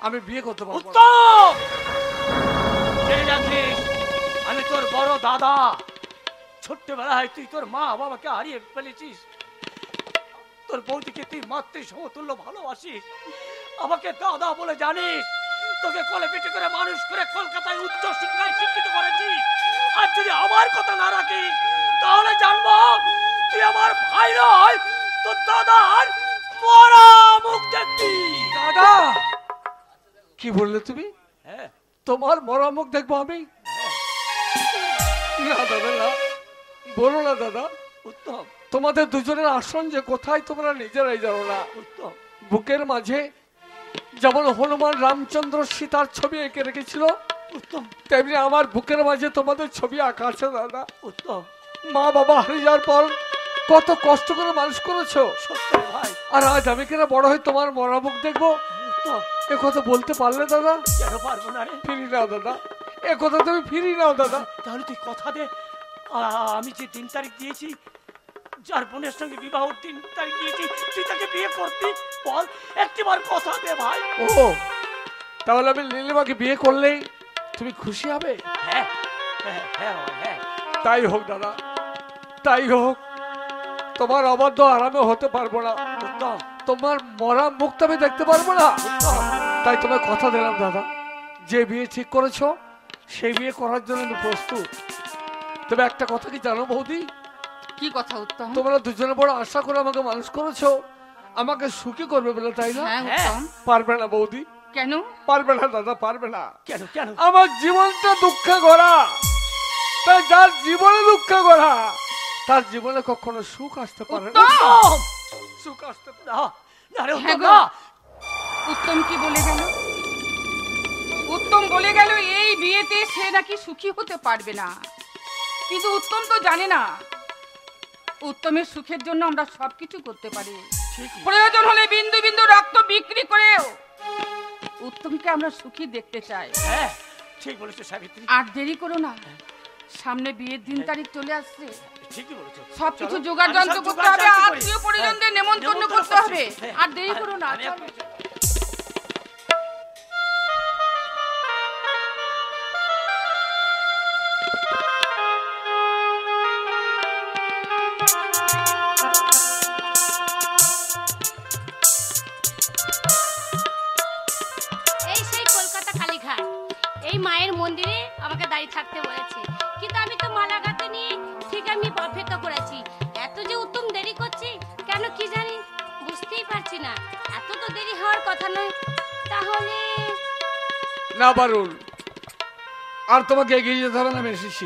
আমি বিয়ে করতে পারবো না। উত্তম, জেনে রাখিস, আমি তোর বড় দাদা। ছোট্টবেলায় তুই তোর মা বাবাকে হারিয়ে ফেলেছিস, তোর বৌদিকে তুই মাতৃ সমতুল্য ভালোবাসিস, আমাকে দাদা বলে জানিস, তোকে কোলে পিঠে করে মানুষ করে কলকাতায় উচ্চ শিক্ষায় শিক্ষিত করেছিস। আর যদি আমার কথা না রাখিস, তাহলে জানবো তুই আমার ভাই নয়, তোর দাদার মরা মুখ দেখবি। দাদা কি বললে তুমি? হ্যাঁ, তোমার মরা মুখ দেখবো আমি? না দাদা না, বলো না দাদা। উত্তম, তোমাদের দুজনের আসন যে কোথায় তোমরা নিজেরাই জানো না। উত্তম, বুকের মাঝে যেমন হনুমান রামচন্দ্র সীতার ছবি এঁকে রেখেছিল, উত্তম, তেমনি আমার বুকের মাঝে তোমাদের ছবি আঁকা আছে দাদা। উত্তম, মা বাবা হারিয়ে যাওয়ার পর কত কষ্ট করে মানুষ করেছো, সত্য ভাই। আর আজ আমি কিনা বড় হয়ে তোমার মরা মুখ দেখবো? উত্তম, এ কথা বলতে পারলে দাদা? কেন পারবো না রে? ফিরি নাও দাদা, এ কথা তুমি ফিরি নাও দাদা। তাহলে তুই কথা দে, আমি যে দিন তারিখ দিয়েছি, যার বোনের সঙ্গে বিবাহ দিন তারিখ দিয়েছি, তুই তাকে বিয়ে করবি? বল, একটিবার কথা দে ভাই। ও তাহলে আমি নীলিমাকে বিয়ে করলেই তুমি খুশি হবে? হ্যাঁ হ্যাঁ হ্যাঁ হ্যাঁ, তাই হোক দাদা, তাই হোক। তোমার অবাধ্য আরামে হতে পারবো না, উত্তম, তোমার মরা মুখটা আমি দেখতে পারবো না। তাই তোমার কথা দিলাম দাদা, যে বিয়ে ঠিক করেছো সেই বিয়ে করার জন্য আমি প্রস্তুত। তবে একটা কথা কি জানো বৌদি? কি কথা উত্তম? তোমরা দুজনে বড় আশা করে আমাকে মানুষ করেছো, আমাকে সুখী করবে বলে, তাই না? হ্যাঁ উত্তম। পারবে না বৌদি, কেন? পারবে না দাদা, পারবে না। কেন কেন? আমার জীবনটা দুঃখে গড়া, তাই যার জীবনে দুঃখে গড়া তার জীবনে কখনো সুখ আসতে পারে না। উত্তম, সুখ আসতে পারে না, না রে হ্যাঁ উত্তম, গো। না। উত্তম কি বলে গেল? উত্তম বলে গেল এই বিয়েতে সে নাকি সুখী হতে পারবে না, কিন্তু উত্তম তো জানে না উত্তমের সুখের জন্য আমরা সবকিছু করতে পারি। প্রয়োজন হলে বিন্দু বিন্দু রক্ত বিক্রি করেও উত্তমকে আমরা সুখী দেখতে চাই। হ্যাঁ ঠিক বলেছো সাবিত্রী। আর দেরি করো না, সামনে বিয়ের দিন তারিখ চলে আসছে। ঠিকই বলেছো। সবকিছু জোগাড় যন্ত্র করতে হবে, আত্মীয় পরিজনদের নেমন্তন্ন করতে হবে। আর দেরি করো না। এই সেই কলকাতা কালীঘাট, এই মায়ের মন্দিরে আমাকে দাঁড়িয়ে থাকতে বলেছে, কিন্তু আমি তো মালা গাঁথতে নিয়ে ঠিক আমি অপেক্ষা করেছি। এত যে উত্তম দেরি করছে কেন কি জানি বুঝতেই পারছি না। এত তো দেরি হওয়ার কথা নয়। তাহলে না পারুল, আর তোমাকে এগিয়ে যেতে হবে না, আমি এসেছি।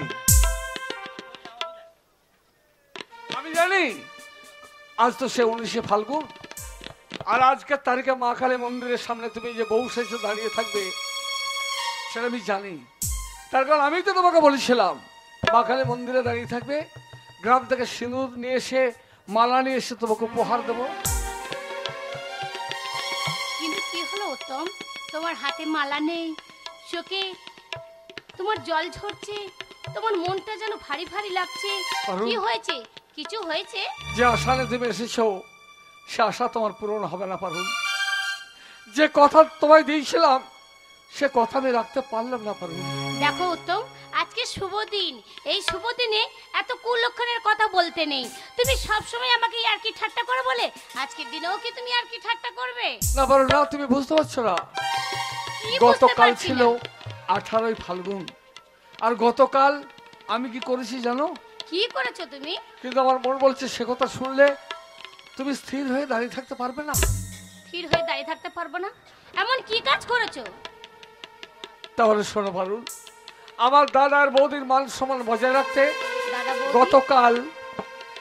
আমি জানি আজ তো সে 19শে ফাল্গুন, আর আজকের তারিখে মা কালী মন্দিরের সামনে তুমি যে বউ সেজে দাঁড়িয়ে থাকবে সেটা আমি জানি। তার কারণ আমি তো তোমাকে বলেছিলাম মা কালী মন্দিরে দাঁড়িয়ে থাকবে, গ্রাম থেকে সিঁদুর নিয়ে এসে মালা নিয়ে এসে তোমাকে উপহার দেবো। কিন্তু কি হলো উত্তম, তোমার হাতে মালা নেই, চোখে তোমার জল ঝরছে, তোমার মনটা যেন ভারী ভারী লাগছে। কি হয়েছে? কিছু হয়েছে? যে আশা নিয়ে তুমি এসেছো সে আশা তোমার পূরণ হবে না পারুল। যে কথা তোমায় দিয়েছিলাম সে কথা আমি রাখতে পারলাম না পারুল। দেখো উত্তম, আজকে শুভ দিন, এই শুভ দিনে এত কুলক্ষণের কথা বলতে নেই। তুমি সব সময় আমাকে ইয়ার্কি ঠাট্টা করে বলে, আজকের দিনেও কি তুমি ইয়ার্কি ঠাট্টা করবে? না পারুল না, তুমি বুঝতে পারছো না। গতকাল ছিল 18ই ফাল্গুন, আর গতকাল আমি কি করেছি জানো? কি করেছো তুমি? কিন্তু আমার মন বলছে সে কথা শুনলে তুমি স্থির হয়ে দাঁড়িয়ে থাকতে পারবে না। স্থির হয়ে দাঁড়িয়ে থাকতে পারবো না? এমন কি কাজ করেছো? তাহলে শোনো পারুল, আমার দাদা আর বৌদির মান সম্মান বজায় রাখতে দাদা বৌদি? গতকাল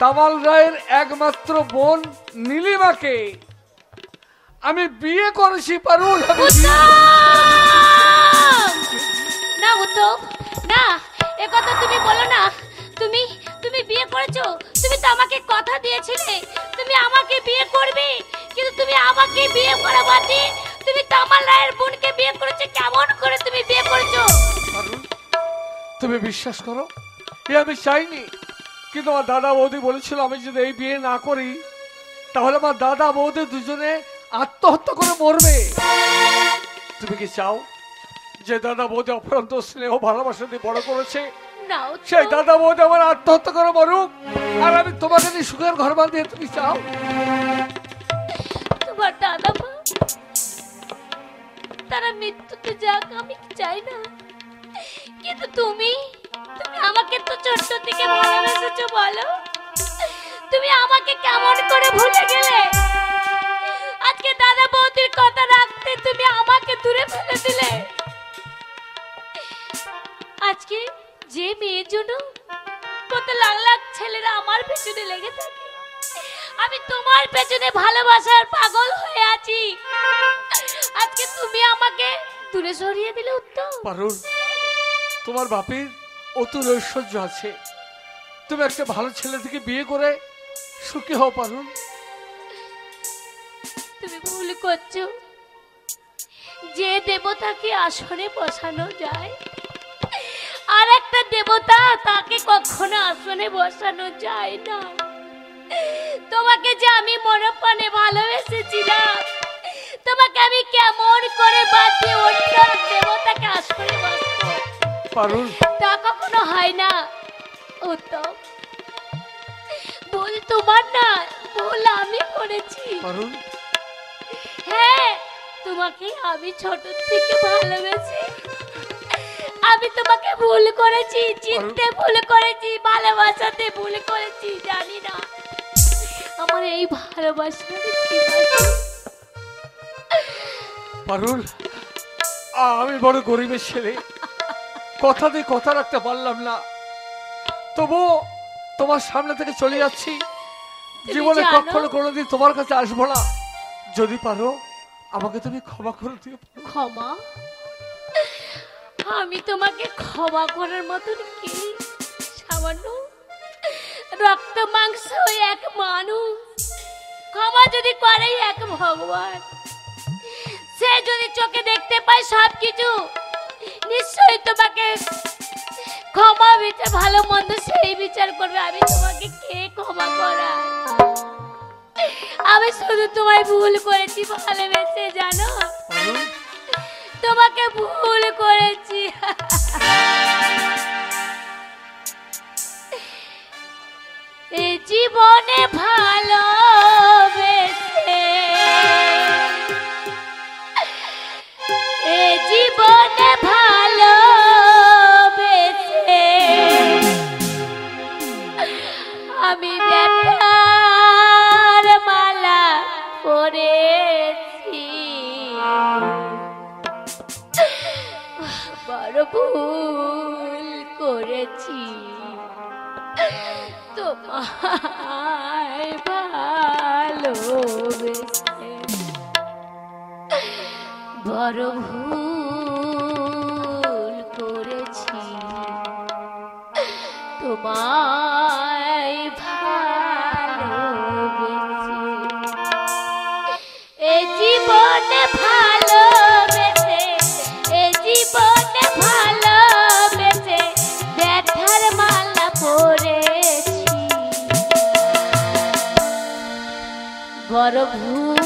তামাল রায়ের একমাত্র বোন নীলিমাকে আমি বিয়ে করেছি পারুল। না উত্তম, না, এ কথা তুমি বলো না। তুমি তুমি বিয়ে করেছো, তুমি তো আমাকে কথা দিয়েছিলে তুমি আমাকে বিয়ে করবে, কিন্তু তুমি আমাকে বিয়ে করা বাদ দিয়ে তুমি তামাল রায়ের বোনকে বিয়ে করেছো। কেমন করে তুমি বিয়ে করেছো? তুমি বিশ্বাস করো, এ আমি চাইনি, কিন্তু আমার দাদা বৌদি বলেছিল আমি যদি এই বিয়ে না করি তাহলে আমার দাদা বৌদি দুজনে আত্মহত্যা করে মরবে। তুমি কি চাও যে দাদা বৌদি অপরন্ত স্নেহ ভালোবাসা দিয়ে বড় করেছে না, সেই দাদা বৌদি আমার আত্মহত্যা করে মরুক, আর আমি তোমাকে নিয়ে সুখের ঘর বাঁধিয়ে তুমি চাও? তোমার দাদা মা তারা মৃত্যুতে যাক আমি চাই না, কিন্তু তুমি তুমি আমাকে তো ছোট্ট থেকে ভালোবেসেছো। বলো তুমি আমাকে কেমন করে ভুলে গেলে? আজকে দাদা বৌদির কথা রাখতে তুমি আমাকে দূরে ফেলে দিলে। আজকে যে মেয়ের জন্য কত লাখ লাখ ছেলেরা আমার পেছনে লেগে থাকে, আমি তোমার পেছনে ভালোবাসার পাগল হয়ে আছি, আজকে তুমি আমাকে দূরে সরিয়ে দিলে। উত্তম পারুল, তোমার বাপের অতুল ঐশ্বর্য আছে, তুমি একটা ভালো ছেলে থেকে বিয়ে করে সুখী হও পারুল। তুমি ভুল করছো। যে দেবতাকে আসনে বসানো যায় আর একটা দেবতা তাকে কখনো আসনে বসানো যায় না। তোমাকে যে আমি মনপ্রাণে ভালোবেসেছিলাম, তোমাকে আমি কেমন করে বাদ দিয়ে অন্য দেবতাকে আসনে বসাবো? পারুল, তা কখনো হয় না। উত্তম, ভুল তোমার না, ভুল আমি করেছি। পারুল, হ্যাঁ, তোমাকে আমি ছোট থেকে ভালোবেসে আমি তোমাকে ভুল করেছি, চিনতে ভুল করেছি, ভালোবাসাতে ভুল করেছি। জানি না আমার এই ভালোবাসার কি আছে। পারুল, আমি বড় গরিবের ছেলে, কথা দিয়ে কথা রাখতে পারলাম না, তবু তোমার সামনে থেকে চলে যাচ্ছি। জীবনে কখনো কোনোদিন তোমার কাছে আসবো না। যদি পারো আমাকে তুমি ক্ষমা করে দিও। ক্ষমা? আমি তোমাকে ক্ষমা করার মতন কি সামান্য রক্ত মাংস এক মানুষ ক্ষমা যদি করে এক ভগবান, সে যদি চোখে দেখতে পায় সবকিছু নিশ্চয়ই তোমাকে ক্ষমা বিচার ভালো মন্দ সেই বিচার করবে। আমি তোমাকে কে ক্ষমা করা? আমি শুধু তোমায় ভুল করেছি ভালোবেসে, জানো তোমাকে ভুল করেছি। এই জীবনে ভালোবেসে, এই জীবনে ভালোবেসে আমি ব্যথার মালা পরেছি, বড় ভুল করেছি তোমায় ভালোবেসে, বড় ভুল করেছি তোমায় ভালোবেসে। এ জীবনে ভালোবেসে, এ জীবনে ভালোবেসে ব্যথার মালা পরেছি, বড় ভুল